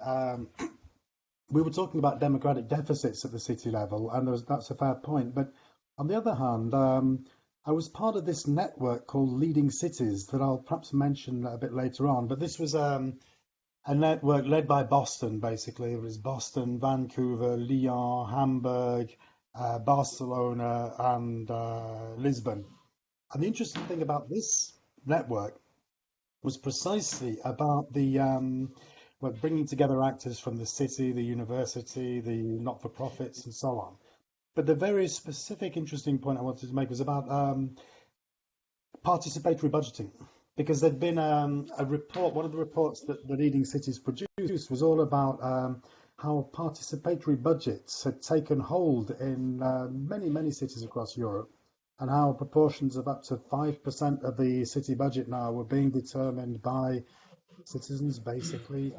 We were talking about democratic deficits at the city level, and that's a fair point. But on the other hand, I was part of this network called Leading Cities that I'll perhaps mention a bit later on. But this was a network led by Boston, basically. It was Boston, Vancouver, Lyon, Hamburg, Barcelona, and Lisbon. And the interesting thing about this network was precisely about the bringing together actors from the city, the university, the not-for-profits, and so on. But the very specific, interesting point I wanted to make was about participatory budgeting, because there'd been a report. One of the reports that the Leading Cities produced was all about how participatory budgets had taken hold in many cities across Europe, and how proportions of up to 5% of the city budget now were being determined by citizens, basically,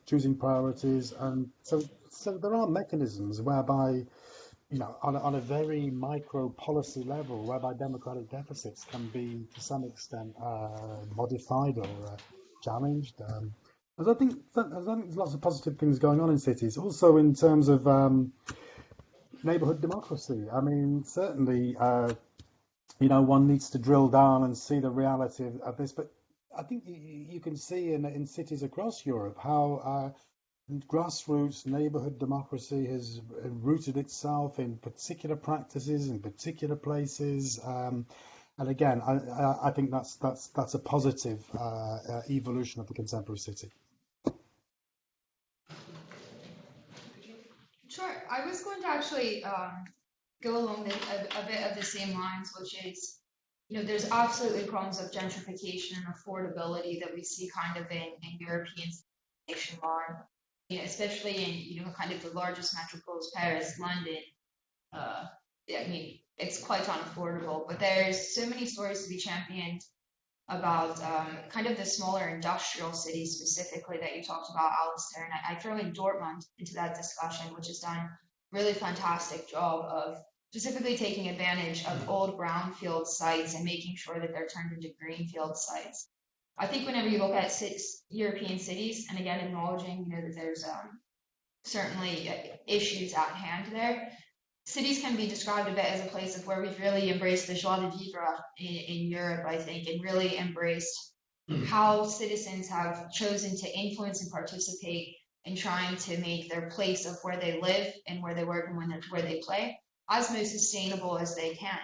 choosing priorities. And so there are mechanisms whereby, on a very micro policy level, whereby democratic deficits can be, to some extent, modified or challenged. As I think there's lots of positive things going on in cities. Also, in terms of neighbourhood democracy. I mean, certainly, one needs to drill down and see the reality of this. But I think you can see in cities across Europe how grassroots neighbourhood democracy has rooted itself in particular practices in particular places. And again, I think that's a positive evolution of the contemporary city. Sure. I was going to actually go along a bit of the same lines, which is, there's absolutely problems of gentrification and affordability that we see kind of in European nation law, especially in, kind of the largest metropoles, Paris, London. I mean, it's quite unaffordable, but there's so many stories to be championed about kind of the smaller industrial cities specifically that you talked about, Alistair, and I throw in Dortmund into that discussion, which has done a really fantastic job of specifically taking advantage of old brownfield sites and making sure that they're turned into greenfield sites. I think whenever you look at European cities, and again, acknowledging, that there's certainly issues at hand there, cities can be described a bit as a place of where we've really embraced the joie de vivre in Europe, I think, and really embraced how citizens have chosen to influence and participate in trying to make their place of where they live and where they work and where they play as most sustainable as they can.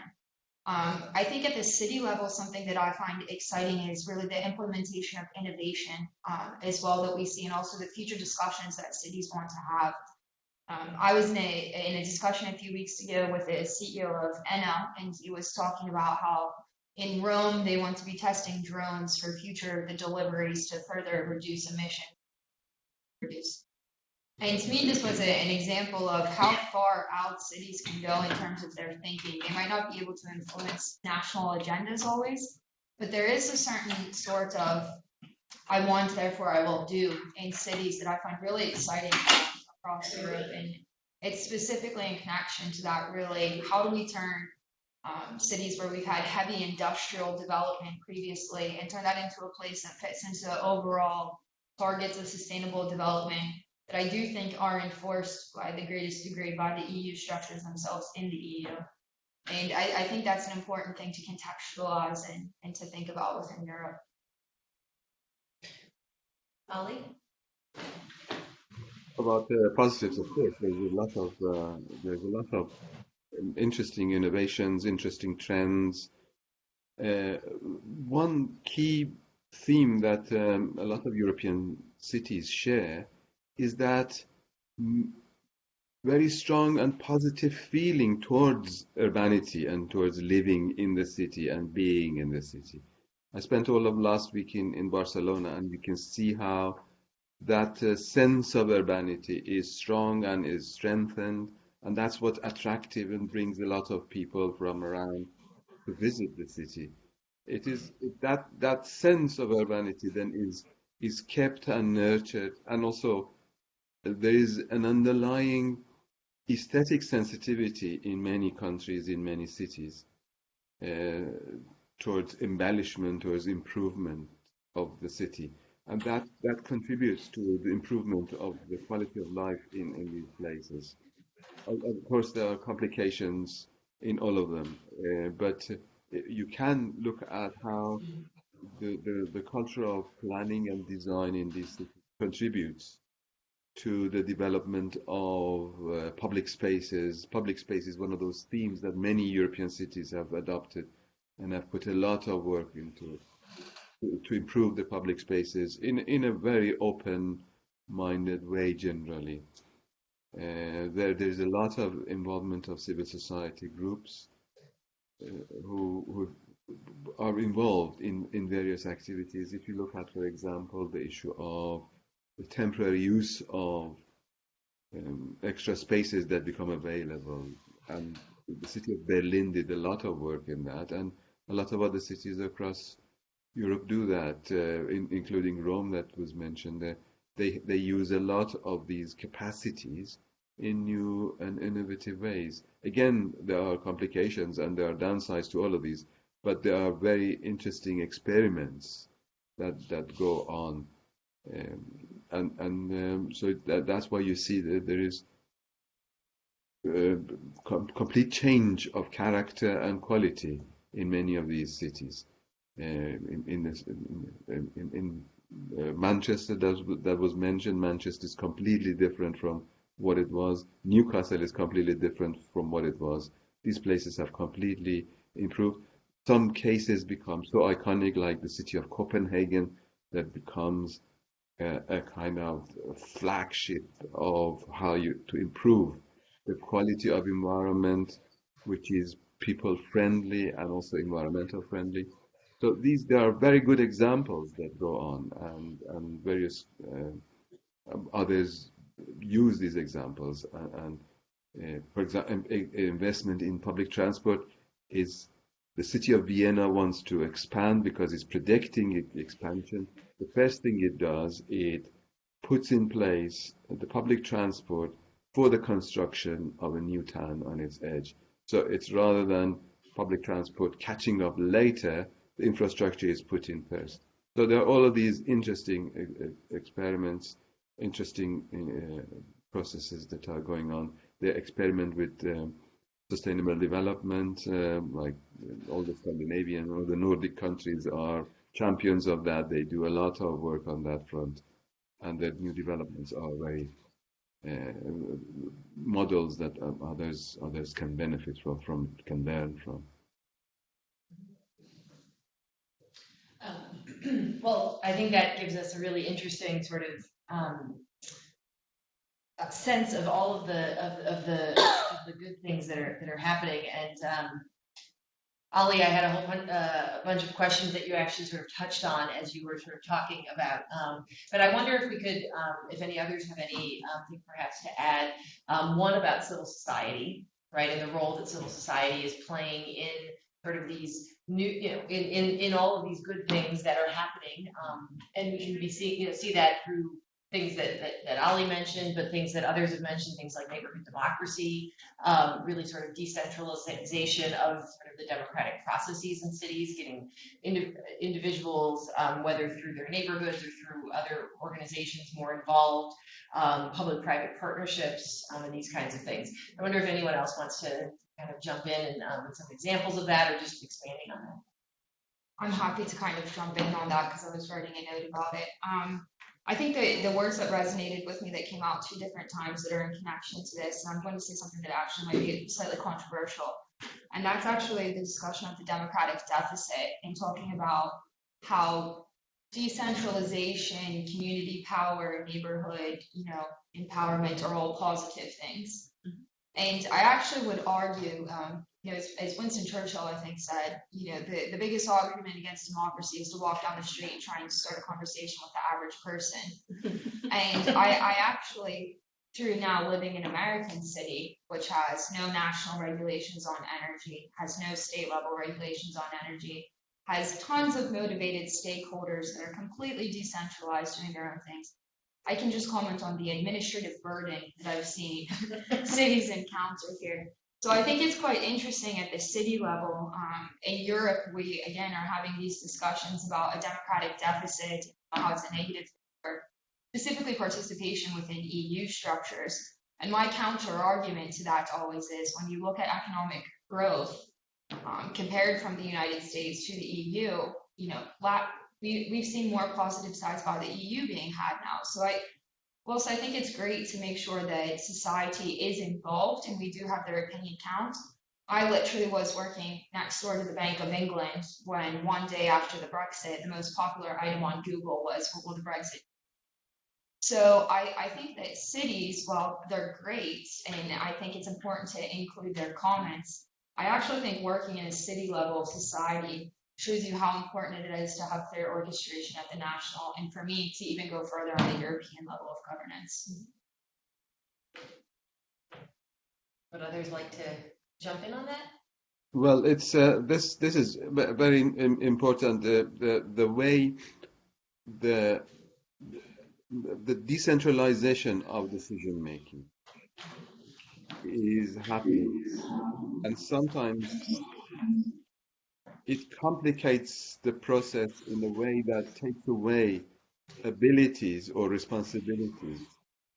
I think at the city level, something that I find exciting is really the implementation of innovation as well that we see, and also the future discussions that cities want to have. I was in a discussion a few weeks ago with the CEO of Enel, and he was talking about how in Rome they want to be testing drones for the deliveries to further reduce emissions. And to me, this was an example of how far out cities can go in terms of their thinking. They might not be able to influence national agendas always, but there is a certain sort of I want, therefore I will do in cities that I find really exciting across Europe. And it's specifically in connection to that, really, how do we turn cities where we've had heavy industrial development previously and turn that into a place that fits into the overall targets of sustainable development that I do think are enforced by the greatest degree by the EU structures themselves in the EU. And I think that's an important thing to contextualize and to think about within Europe. Ali? About the positives, of course, there's a lot of interesting innovations, interesting trends. One key theme that a lot of European cities share is that very strong and positive feeling towards urbanity and towards living in the city and being in the city. I spent all of last week in Barcelona, and you can see how that sense of urbanity is strong and is strengthened, and that's what's attractive and brings a lot of people from around to visit the city. It is that sense of urbanity then is kept and nurtured, and also there is an underlying aesthetic sensitivity in many countries, in many cities, uh, towards embellishment, towards improvement of the city. And that contributes to the improvement of the quality of life in these places. Of course, there are complications in all of them, but you can look at how the culture of planning and design in these cities contributes to the development of public spaces. Public space is one of those themes that many European cities have adopted and have put a lot of work into to improve the public spaces in a very open-minded way generally. There's a lot of involvement of civil society groups who are involved in various activities. If you look at, for example, the issue of the temporary use of extra spaces that become available, and the city of Berlin did a lot of work in that, and a lot of other cities across Europe do that, including Rome that was mentioned. They use a lot of these capacities in new and innovative ways. Again, there are complications and there are downsides to all of these, but there are very interesting experiments that go on. So that's why you see that there is complete change of character and quality in many of these cities. In Manchester, that was mentioned, Manchester is completely different from what it was. Newcastle is completely different from what it was. These places have completely improved. Some cases become so iconic, like the city of Copenhagen, that becomes a kind of flagship of how to improve the quality of environment, which is people friendly and also environmental friendly. So there are very good examples that go on, and various others use these examples. For example, investment in public transport is the city of Vienna wants to expand because it's predicting expansion. The first thing it does, it puts in place the public transport for the construction of a new town on its edge. So it's rather than public transport catching up later, the infrastructure is put in first. So there are all of these interesting experiments, interesting processes that are going on. They experiment with sustainable development, like all the Scandinavian or the Nordic countries are champions of that. They do a lot of work on that front, and the new developments are very models that others can benefit from, can learn from. Well, I think that gives us a really interesting sort of sense of all of the good things that are happening. And Ali, I had a bunch of questions that you actually sort of touched on as you were sort of talking about. But I wonder if we could, if any others have anything perhaps to add. One about civil society, right, and the role that civil society is playing in sort of these new, in all of these good things that are happening, and we can see that through things that Ali mentioned, but things that others have mentioned, things like neighborhood democracy, really sort of decentralization of sort of the democratic processes in cities, getting individuals, whether through their neighborhoods or through other organizations, more involved, public-private partnerships, and these kinds of things. I wonder if anyone else wants to kind of jump in and with some examples of that, or just expanding on that. I'm happy to kind of jump in on that because I was writing a note about it. I think the words that resonated with me that came out two different times that are in connection to this, and I'm going to say something that actually might be slightly controversial, And that's actually the discussion of the democratic deficit and talking about how decentralization, community power, neighborhood, empowerment are all positive things. And I actually would argue, as Winston Churchill, I think, said, the biggest argument against democracy is to walk down the street trying to start a conversation with the average person. And I actually, through now living in an American city, which has no national regulations on energy, has no state level regulations on energy, has tons of motivated stakeholders that are completely decentralized doing their own things, I can just comment on the administrative burden that I've seen cities encounter here. So I think it's quite interesting at the city level. In Europe, we again are having these discussions about a democratic deficit, how it's a negative for specifically participation within EU structures. And my counter argument to that always is when you look at economic growth compared from the United States to the EU, we've seen more positive sides by the EU being had now. So whilst I think it's great to make sure that society is involved and we do have their opinion count, I literally was working next door to the Bank of England when one day after the Brexit, the most popular item on Google was, what will the Brexit? So I think that cities, while they're great, and I think it's important to include their comments, I actually think working in a city level society shows you how important it is to have clear orchestration at the national, and for me to even go further on the European level of governance. Would others like to jump in on that? Well, it's this is very important. The way the decentralization of decision making is happening, and sometimes it complicates the process in a way that takes away abilities or responsibilities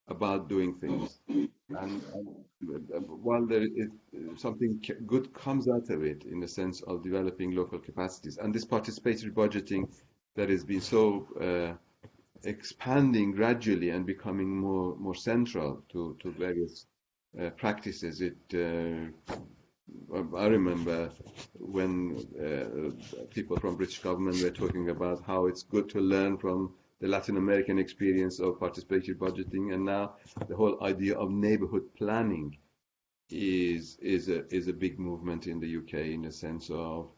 about doing things. And while there is something good comes out of it in the sense of developing local capacities, and this participatory budgeting that has been so expanding gradually and becoming more central to various practices. I remember when people from British government were talking about how it's good to learn from the Latin American experience of participatory budgeting, and now the whole idea of neighborhood planning is a big movement in the UK in the sense of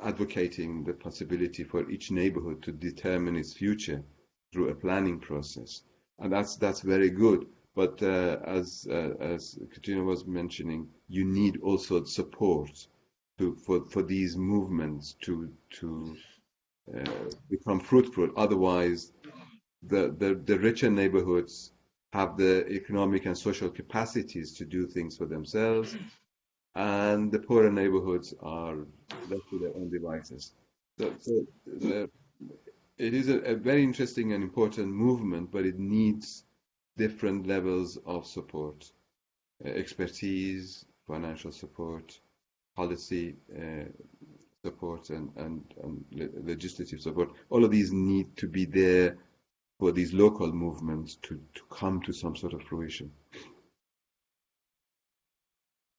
advocating the possibility for each neighborhood to determine its future through a planning process, and that's very good. But as Katrina was mentioning, you need also support for these movements to become fruitful. Otherwise, the richer neighborhoods have the economic and social capacities to do things for themselves, and the poorer neighborhoods are left to their own devices. So it is a very interesting and important movement, but it needs different levels of support, expertise, financial support, policy support, and legislative support. All of these need to be there for these local movements to come to some sort of fruition.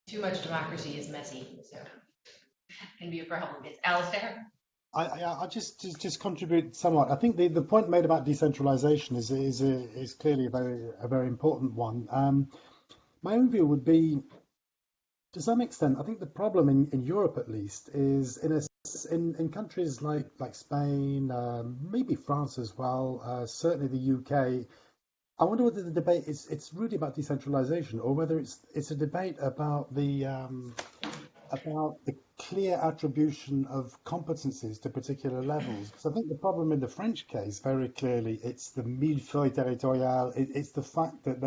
Too much democracy is messy, so can be a problem. It's Alistair. I just contribute somewhat. I think the point made about decentralization is clearly a very important one. My own view would be, to some extent, I think the problem in Europe at least is in countries like Spain, maybe France as well, certainly the UK. I wonder whether the debate it's really about decentralization, or whether it's a debate about the clear attribution of competencies to particular levels. Because I think the problem in the French case, very clearly, it's the millefeuille territorial. It's the fact that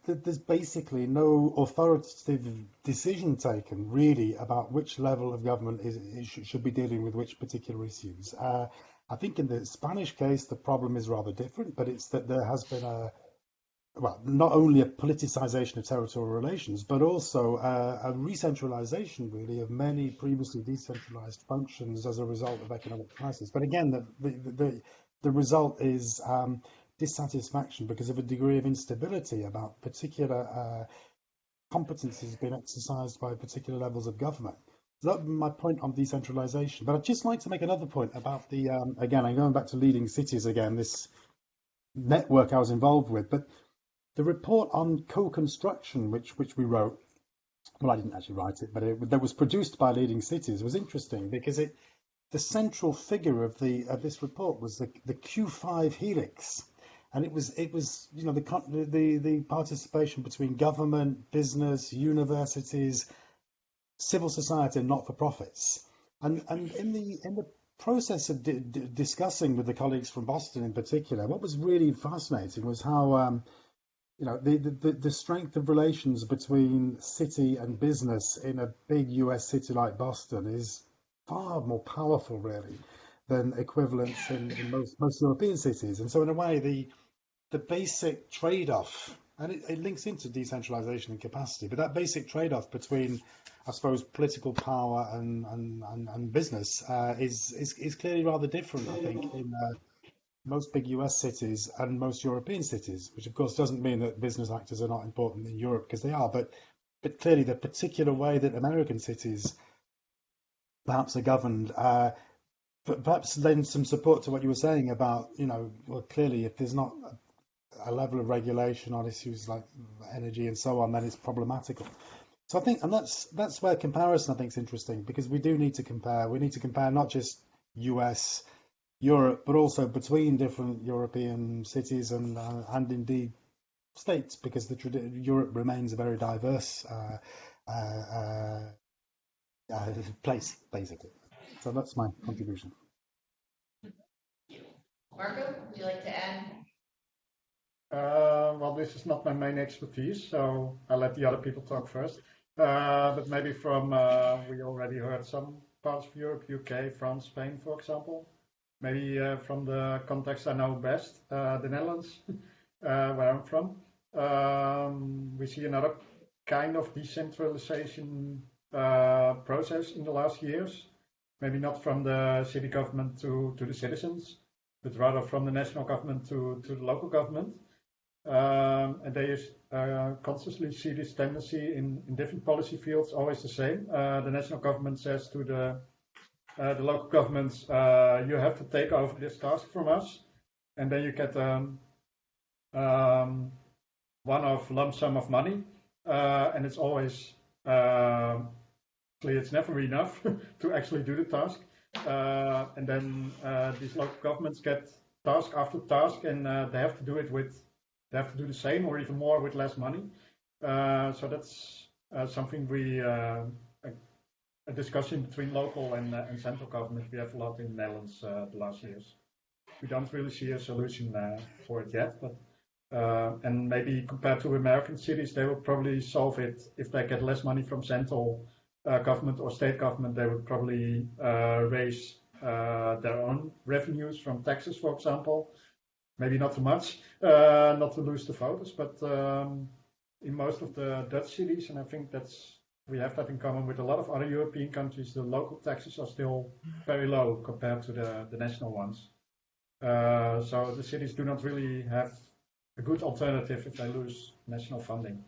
there's basically no authoritative decision taken really about which level of government should be dealing with which particular issues. I think in the Spanish case, the problem is rather different, but it's that there has been not only a politicization of territorial relations, but also a re-centralization, really, of many previously decentralized functions as a result of economic crisis. But again, the result is dissatisfaction because of a degree of instability about particular competencies being exercised by particular levels of government. So that would be my point on decentralisation. But I'd just like to make another point about the, again, I'm going back to leading cities again, this network I was involved with. But the report on co-construction, which we wrote, well, I didn't actually write it, but that was produced by Leading Cities, was interesting because the central figure of this report was the Q5 helix, and it was the participation between government, business, universities, civil society, and not-for-profits, and in the process of discussing with the colleagues from Boston in particular, what was really fascinating was how the strength of relations between city and business in a big US city like Boston is far more powerful, really, than equivalents in most European cities. And so, in a way, the basic trade-off, and it links into decentralization and capacity, but that basic trade-off between, I suppose, political power and business is clearly rather different, I think, in most big US cities and most European cities, which of course doesn't mean that business actors are not important in Europe, because they are, but clearly the particular way that American cities perhaps are governed perhaps lends some support to what you were saying about, well, clearly if there's not a level of regulation on issues like energy and so on, then it's problematical. So I think, and that's where comparison I think is interesting, because we do need to compare. We need to compare not just US, Europe, but also between different European cities and indeed states, because Europe remains a very diverse place, basically. So that's my contribution. Marco, would you like to add? Well, this is not my main expertise, so I'll let the other people talk first. But maybe from, we already heard some parts of Europe, UK, France, Spain, for example. Maybe from the context I know best, the Netherlands, where I'm from. We see another kind of decentralization process in the last years. Maybe not from the city government to the citizens, but rather from the national government to the local government. And they constantly see this tendency in different policy fields, always the same. The national government says to the local governments, you have to take over this task from us, and then you get one-off lump sum of money, and it's always it's never enough to actually do the task, and then these local governments get task after task, and they have to do the same or even more with less money. So that's something a discussion between local and central government we have a lot in the Netherlands the last years. We don't really see a solution for it yet, but and maybe compared to American cities, they will probably solve it if they get less money from central government or state government. They would probably raise their own revenues from taxes, for example. Maybe not too much, not to lose the voters, but in most of the Dutch cities, and I think we have that in common with a lot of other European countries, the local taxes are still very low compared to the national ones. So the cities do not really have a good alternative if they lose national funding.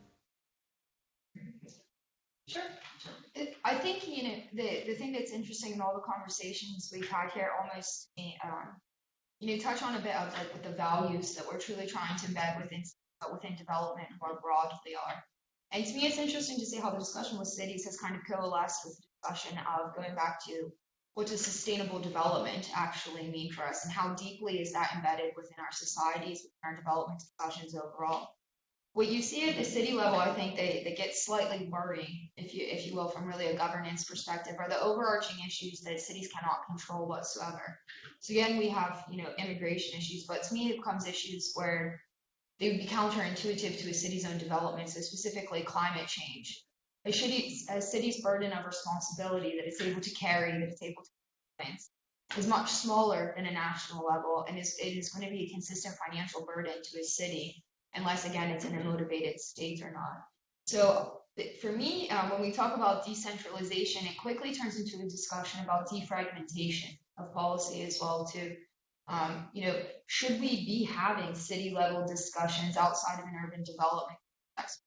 Sure. I think, the thing that's interesting in all the conversations we've had here almost, touch on a bit of like the values that we're truly trying to embed within development and how broad they are. And to me, it's interesting to see how the discussion with cities has kind of coalesced with the discussion of going back to what does sustainable development actually mean for us, and how deeply is that embedded within our societies, within our development discussions overall. What you see at the city level, I think they get slightly worrying, if you will, from really a governance perspective, are the overarching issues that cities cannot control whatsoever. So again, we have, immigration issues, but to me it becomes issues where they would be counterintuitive to a city's own development, so specifically climate change. A city's burden of responsibility that it's able to carry, that it's able to influence, is much smaller than a national level, and it is going to be a consistent financial burden to a city, unless, again, it's in a motivated state or not. So for me, when we talk about decentralization, it quickly turns into a discussion about defragmentation of policy as well, too. Should we be having city level discussions outside of an urban development context?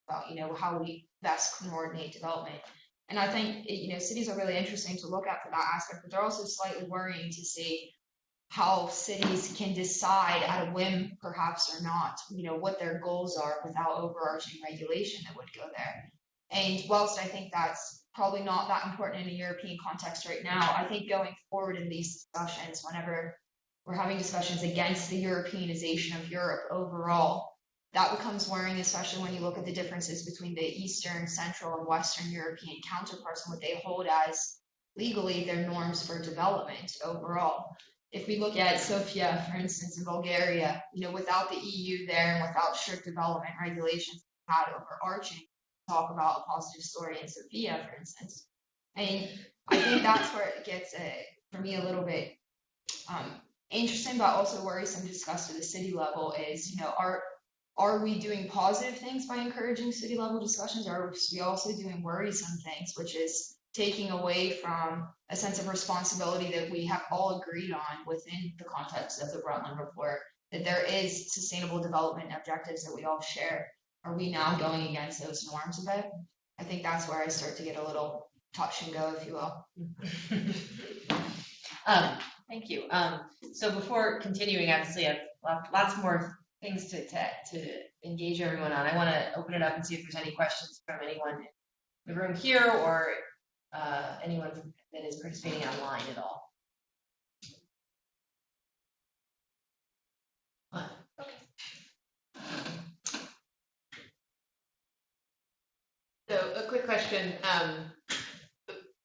about, how we best coordinate development. And I think, cities are really interesting to look at for that aspect, but they're also slightly worrying to see how cities can decide at a whim, perhaps or not, what their goals are without overarching regulation that would go there. And whilst I think that's probably not that important in a European context right now, I think going forward in these discussions, whenever we're having discussions against the Europeanization of Europe overall, that becomes worrying, especially when you look at the differences between the Eastern, Central, and Western European counterparts and what they hold as legally their norms for development overall. If we look at Sofia, for instance, in Bulgaria, without the EU there and without strict development regulations had overarching, talk about a positive story in Sofia, for instance. And I think that's where it gets, for me, a little bit interesting, but also worrisome to discuss at the city level is, are we doing positive things by encouraging city level discussions, or are we also doing worrisome things, which is taking away from a sense of responsibility that we have all agreed on within the context of the Brundtland Report, that there is sustainable development objectives that we all share. Are we now going against those norms a bit? I think that's where I start to get a little touch and go, if you will. Thank you. So before continuing, obviously I have lots more things to engage everyone on. I want to open it up and see if there's any questions from anyone in the room here or anyone that is participating online at all. Okay. So a quick question.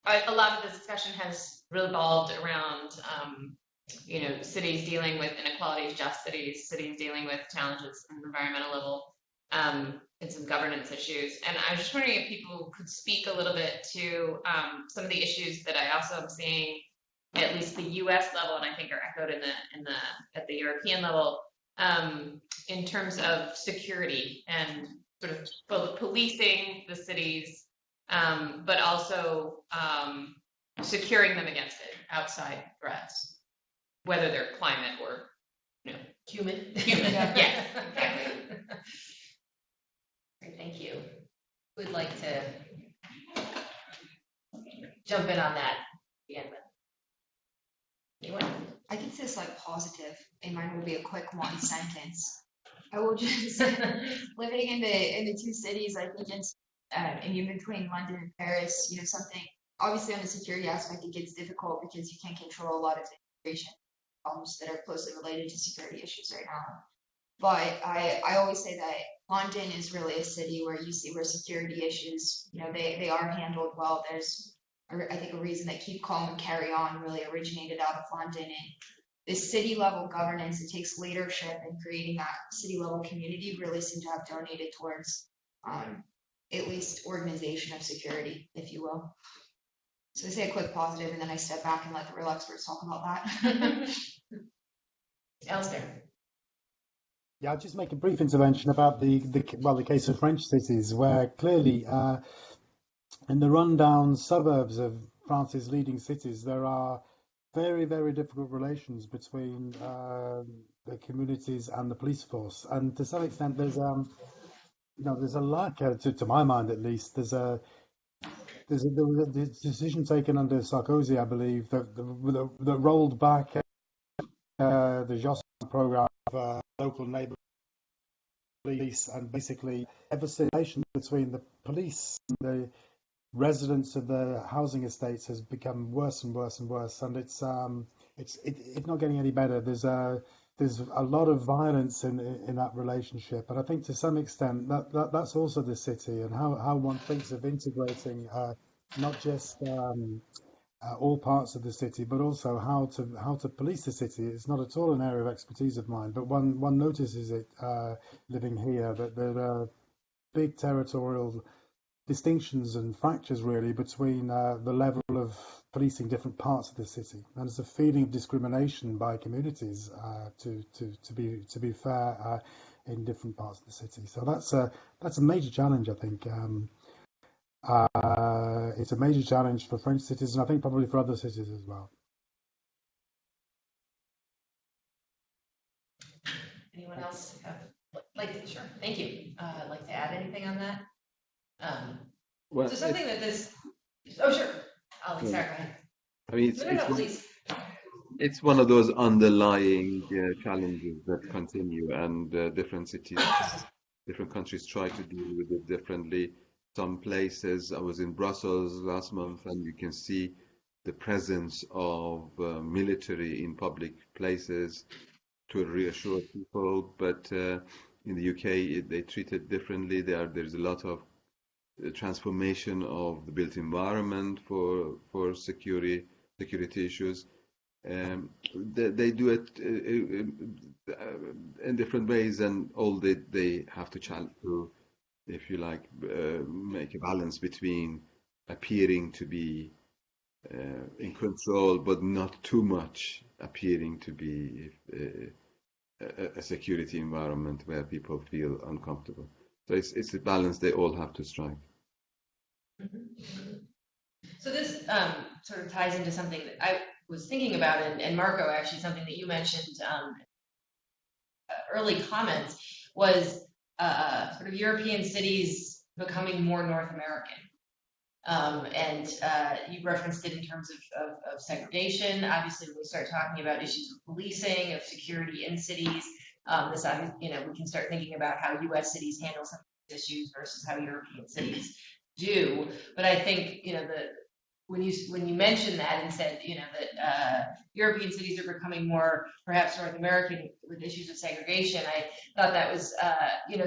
A lot of the discussion has revolved around, cities dealing with inequalities, just cities dealing with challenges on the environmental level, and some governance issues. And I was just wondering if people could speak a little bit to some of the issues that I also am seeing, at least the U.S. level, and I think are echoed at the European level, in terms of security and sort of both policing the cities, but also securing them against outside threats, whether they're climate or human. Yeah, exactly. Great, thank you. Who would like to jump in on that again? Anyone? I can say slight positive, and mine will be a quick one sentence. I will just say, living in the two cities, I think in between London and Paris, something obviously on the security aspect it gets difficult because you can't control a lot of the immigration problems that are closely related to security issues right now. But I always say that London is really a city where you see where security issues, they are handled well. There's, I think, a reason that Keep Calm and Carry On really originated out of London. And this city level governance, it takes leadership in creating that city level community, really seem to have donated towards at least organization of security, if you will. So I say a quick positive and then I step back and let the real experts talk about that. Alistair. Yeah, I'll just make a brief intervention about the case of French cities, where clearly in the rundown suburbs of France's leading cities, there are very, very difficult relations between the communities and the police force, and to some extent, there's a lack, to my mind at least, there was a decision taken under Sarkozy, I believe, that rolled back the Jospin program of local neighbour police, and basically every relation between the police and the residents of the housing estates has become worse and worse and worse, and it's not getting any better. There's a lot of violence in that relationship, and I think to some extent that's also the city and how one thinks of integrating not just all parts of the city, but also how to police the city. It's not at all an area of expertise of mine, but one notices it living here, that there are big territorial distinctions and fractures really between the level of policing different parts of the city, and there's a feeling of discrimination by communities to be fair in different parts of the city. So that's a major challenge, I think. It's a major challenge for French cities, and I think probably for other cities as well. Anyone else have Sure, thank you. Like to add anything on that? Well, So something that this, oh, sure. Ali, yeah. sorry, go ahead. I mean, No, please. it's one of those underlying challenges that continue, and different cities, different countries try to deal with it differently. Some places, I was in Brussels last month, and you can see the presence of military in public places to reassure people. But in the UK, they treat it differently. There's a lot of transformation of the built environment for security issues. They do it in different ways, and all they have to challenge to, if you like, make a balance between appearing to be in control, but not too much appearing to be a security environment where people feel uncomfortable. So it's a balance they all have to strike. So this sort of ties into something that I was thinking about, and Marco, actually, something that you mentioned early comments was sort of European cities becoming more North American. And you referenced it in terms of segregation. Obviously, when we start talking about issues of policing, of security in cities, we can start thinking about how U.S. cities handle some of these issues versus how European cities do. But I think when you mentioned that and said that European cities are becoming more perhaps North American with issues of segregation, I thought that was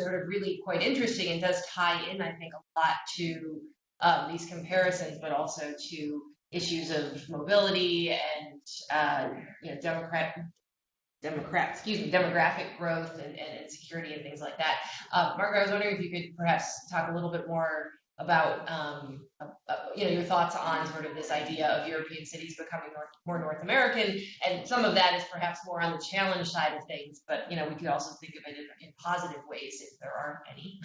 sort of really quite interesting and does tie in, I think, a lot to these comparisons, but also to issues of mobility and demographic growth and security and things like that. Margaret, I was wondering if you could perhaps talk a little bit more about your thoughts on sort of this idea of European cities becoming more North American, and some of that is perhaps more on the challenge side of things, but we could also think of it in positive ways if there are any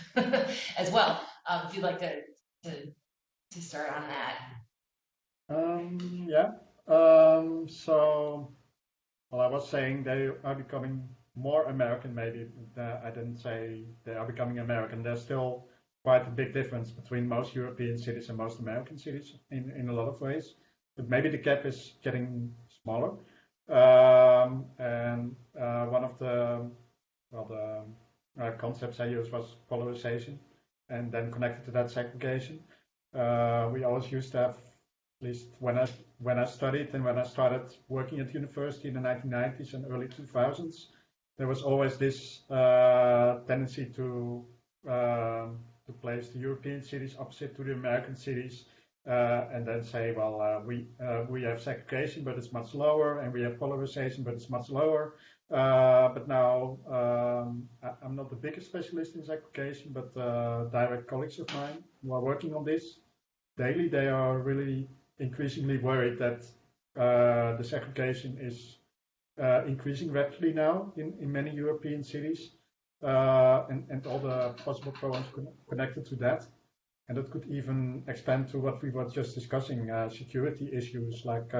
as well. If you'd like to start on that. Yeah. So, well, I was saying they are becoming more American. Maybe I didn't say they are becoming American. There's still quite a big difference between most European cities and most American cities in a lot of ways. But maybe the gap is getting smaller. And one of the concepts I used was polarization, and then connected to that segregation. We always used to have, at least when I studied and when I started working at university in the 1990s and early 2000s, there was always this tendency to place the European cities opposite to the American cities, and then say, well, we have segregation, but it's much lower, and we have polarization, but it's much lower. But now I'm not the biggest specialist in segregation, but direct colleagues of mine who are working on this daily, they are really increasingly worried that the segregation is increasing rapidly now in many European cities, and all the possible problems connected to that. And it could even expand to what we were just discussing, security issues like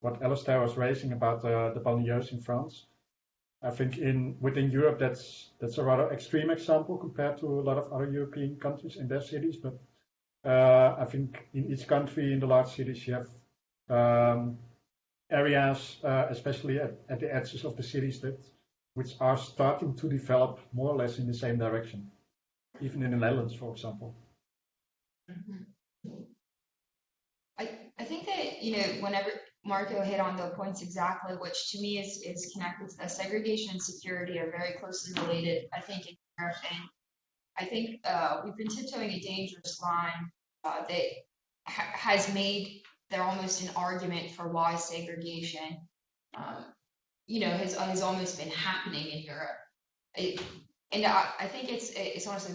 what Alistair was raising about the banlieues in France. I think within Europe that's a rather extreme example compared to a lot of other European countries and their cities, but I think in each country, in the large cities, you have areas, especially at the edges of the cities, which are starting to develop more or less in the same direction, even in the Netherlands, for example. I think that, whenever Marco hit on the points exactly, which to me is connected to the segregation and security are very closely related, I think, in Europe. And I think we've been tiptoeing a dangerous line that has made there almost an argument for why segregation, has almost been happening in Europe. And I think it's honestly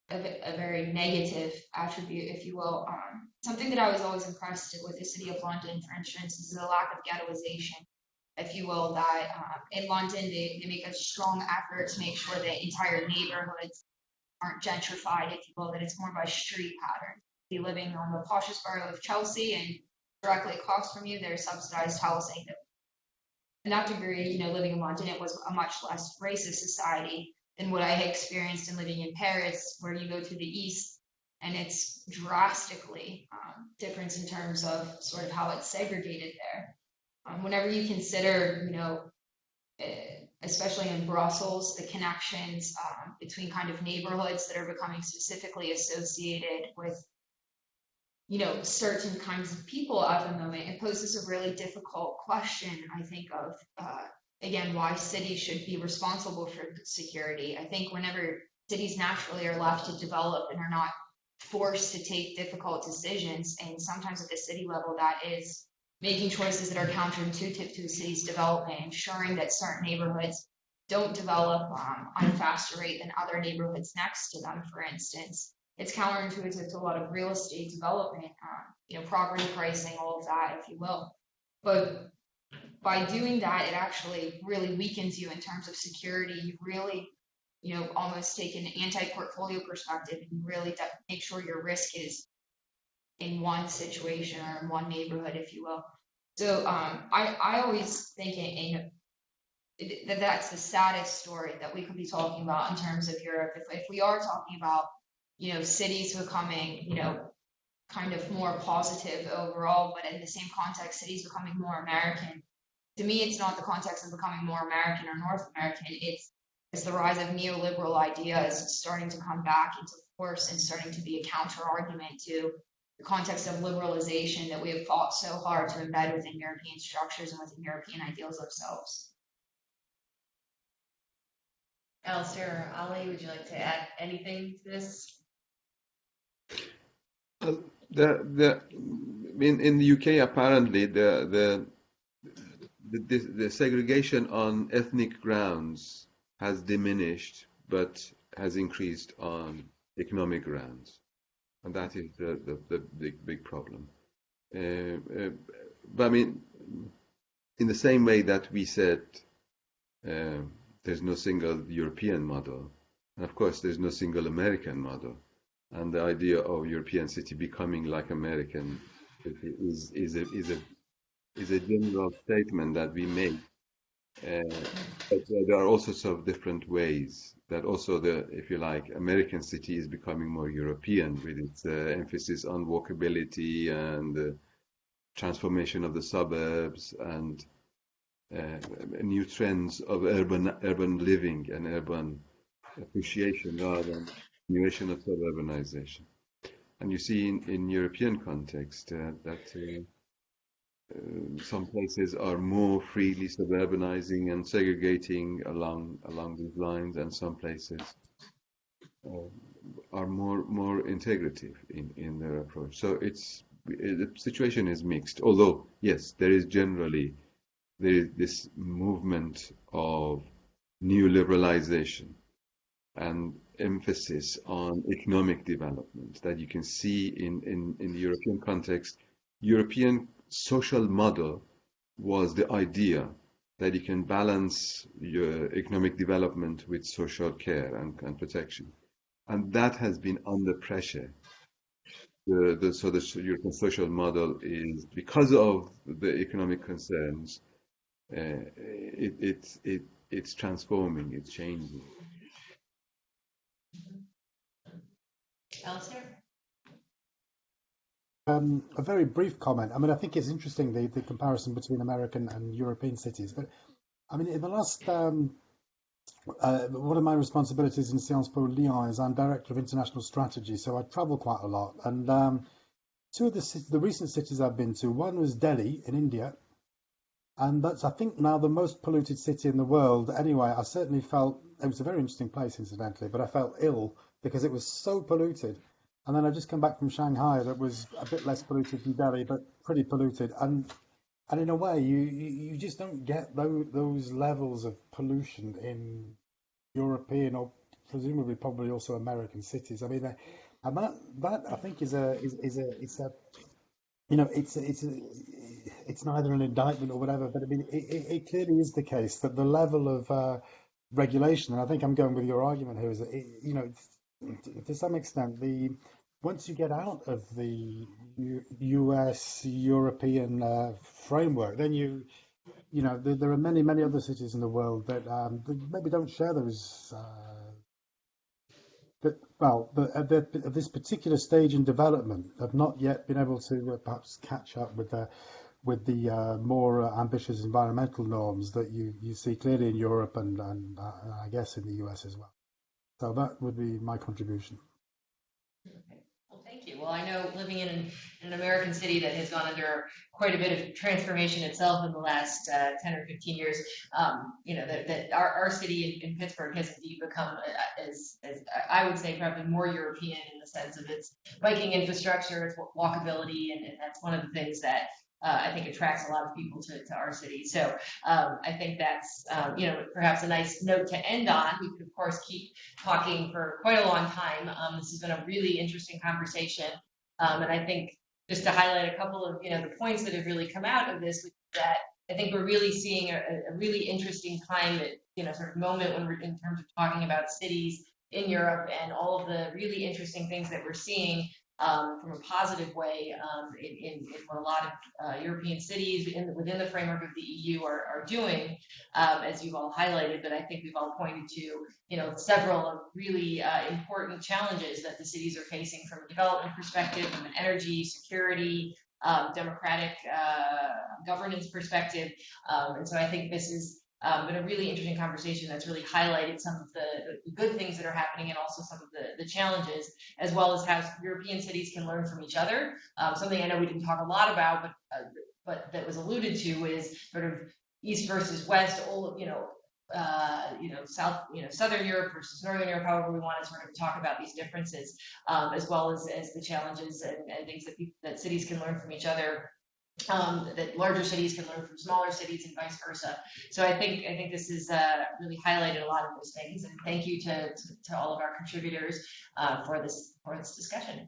a very negative attribute, if you will. Something that I was always impressed with the city of London, for instance, is the lack of ghettoization, if you will, that in London, they make a strong effort to make sure that entire neighborhoods aren't gentrified, if you will, that it's more by street pattern. Be living on the poshest borough of Chelsea, and directly across from you, there's subsidized housing. In that degree, living in London, it was a much less racist society. than what I experienced in living in Paris, where you go to the east and it's drastically different in terms of sort of how it's segregated there. Whenever you consider, especially in Brussels, the connections between kind of neighborhoods that are becoming specifically associated with, certain kinds of people at the moment, it poses a really difficult question, I think, of, again, why cities should be responsible for security. I think whenever cities naturally are left to develop and are not forced to take difficult decisions, and sometimes at the city level, that is making choices that are counterintuitive to a city's development, ensuring that certain neighborhoods don't develop on a faster rate than other neighborhoods next to them, for instance. It's counterintuitive to a lot of real estate development, property pricing, all of that, if you will. But by doing that, it actually really weakens you in terms of security. You really, almost take an anti-portfolio perspective and really make sure your risk is in one situation or in one neighborhood, if you will. So I always think that's the saddest story that we could be talking about in terms of Europe. If we are talking about, cities becoming, kind of more positive overall, but in the same context, cities becoming more American. To me, it's not the context of becoming more American or North American. It's the rise of neoliberal ideas starting to come back into force and starting to be a counter argument to the context of liberalization that we have fought so hard to embed within European structures and within European ideals themselves. Alistair or Ali, would you like to add anything to this? In the UK, apparently the segregation on ethnic grounds has diminished, but has increased on economic grounds, and that is the big problem. But I mean, in the same way that we said there's no single European model, and of course there's no single American model. And the idea of European city becoming like American city is a general statement that we make. But there are all sorts of different ways that also if you like, American city is becoming more European with its emphasis on walkability and the transformation of the suburbs and new trends of urban living and urban appreciation rather than continuation of suburbanization. And you see in European context that some places are more freely suburbanizing and segregating along these lines, and some places are more integrative in their approach. So the situation is mixed. Although yes, there is this movement of new liberalization and emphasis on economic development that you can see in the European context. European social model was the idea that you can balance your economic development with social care and protection. And that has been under pressure. So the European social model is, because of the economic concerns, it's transforming, it's changing. Alistair? A very brief comment. I mean, I think it's interesting the comparison between American and European cities. But I mean, in the last, one of my responsibilities in Sciences Po Lyon is I'm director of international strategy, so I travel quite a lot. And two of the recent cities I've been to, one was Delhi in India, and that's, I think, now the most polluted city in the world. Anyway, I certainly felt, it was a very interesting place, incidentally, but I felt ill because it was so polluted. And then I just come back from Shanghai that was a bit less polluted than Delhi, but pretty polluted. And in a way, you just don't get those levels of pollution in European or presumably probably also American cities. I mean, and that I think is a it's neither an indictment or whatever, but I mean, it clearly is the case that the level of regulation, and I think I'm going with your argument here, is that to some extent, once you get out of the US European framework, then there are many other cities in the world that maybe don't share that, well, at this particular stage in development, have not yet been able to perhaps catch up with the more ambitious environmental norms that you see clearly in Europe and I guess in the US as well. So that would be my contribution. Okay. Well, thank you. Well, I know living in an American city that has gone under quite a bit of transformation itself in the last 10 or 15 years, that our city in Pittsburgh has indeed become, as I would say, probably more European in the sense of its biking infrastructure, its walkability, and that's one of the things that I think attracts a lot of people to our city. So I think that's, perhaps a nice note to end on. We could, of course, keep talking for quite a long time. This has been a really interesting conversation. And I think just to highlight a couple of, the points that have really come out of this, which is that I think we're really seeing a really interesting time, sort of moment when we're in terms of talking about cities in Europe and all of the really interesting things that we're seeing from a positive way in what a lot of European cities within the framework of the EU are doing, as you've all highlighted. But I think we've all pointed to, several of really important challenges that the cities are facing from a development perspective, from an energy, security, democratic governance perspective. And so I think this is been a really interesting conversation that's really highlighted some of the good things that are happening and also some of the challenges, as well as how European cities can learn from each other. Something I know we didn't talk a lot about, but that was alluded to is sort of East versus West, South, Southern Europe versus Northern Europe, however we want to sort of talk about these differences, as well as the challenges and things that cities can learn from each other. That larger cities can learn from smaller cities and vice versa. So I think this has really highlighted a lot of those things. And thank you to all of our contributors for this discussion.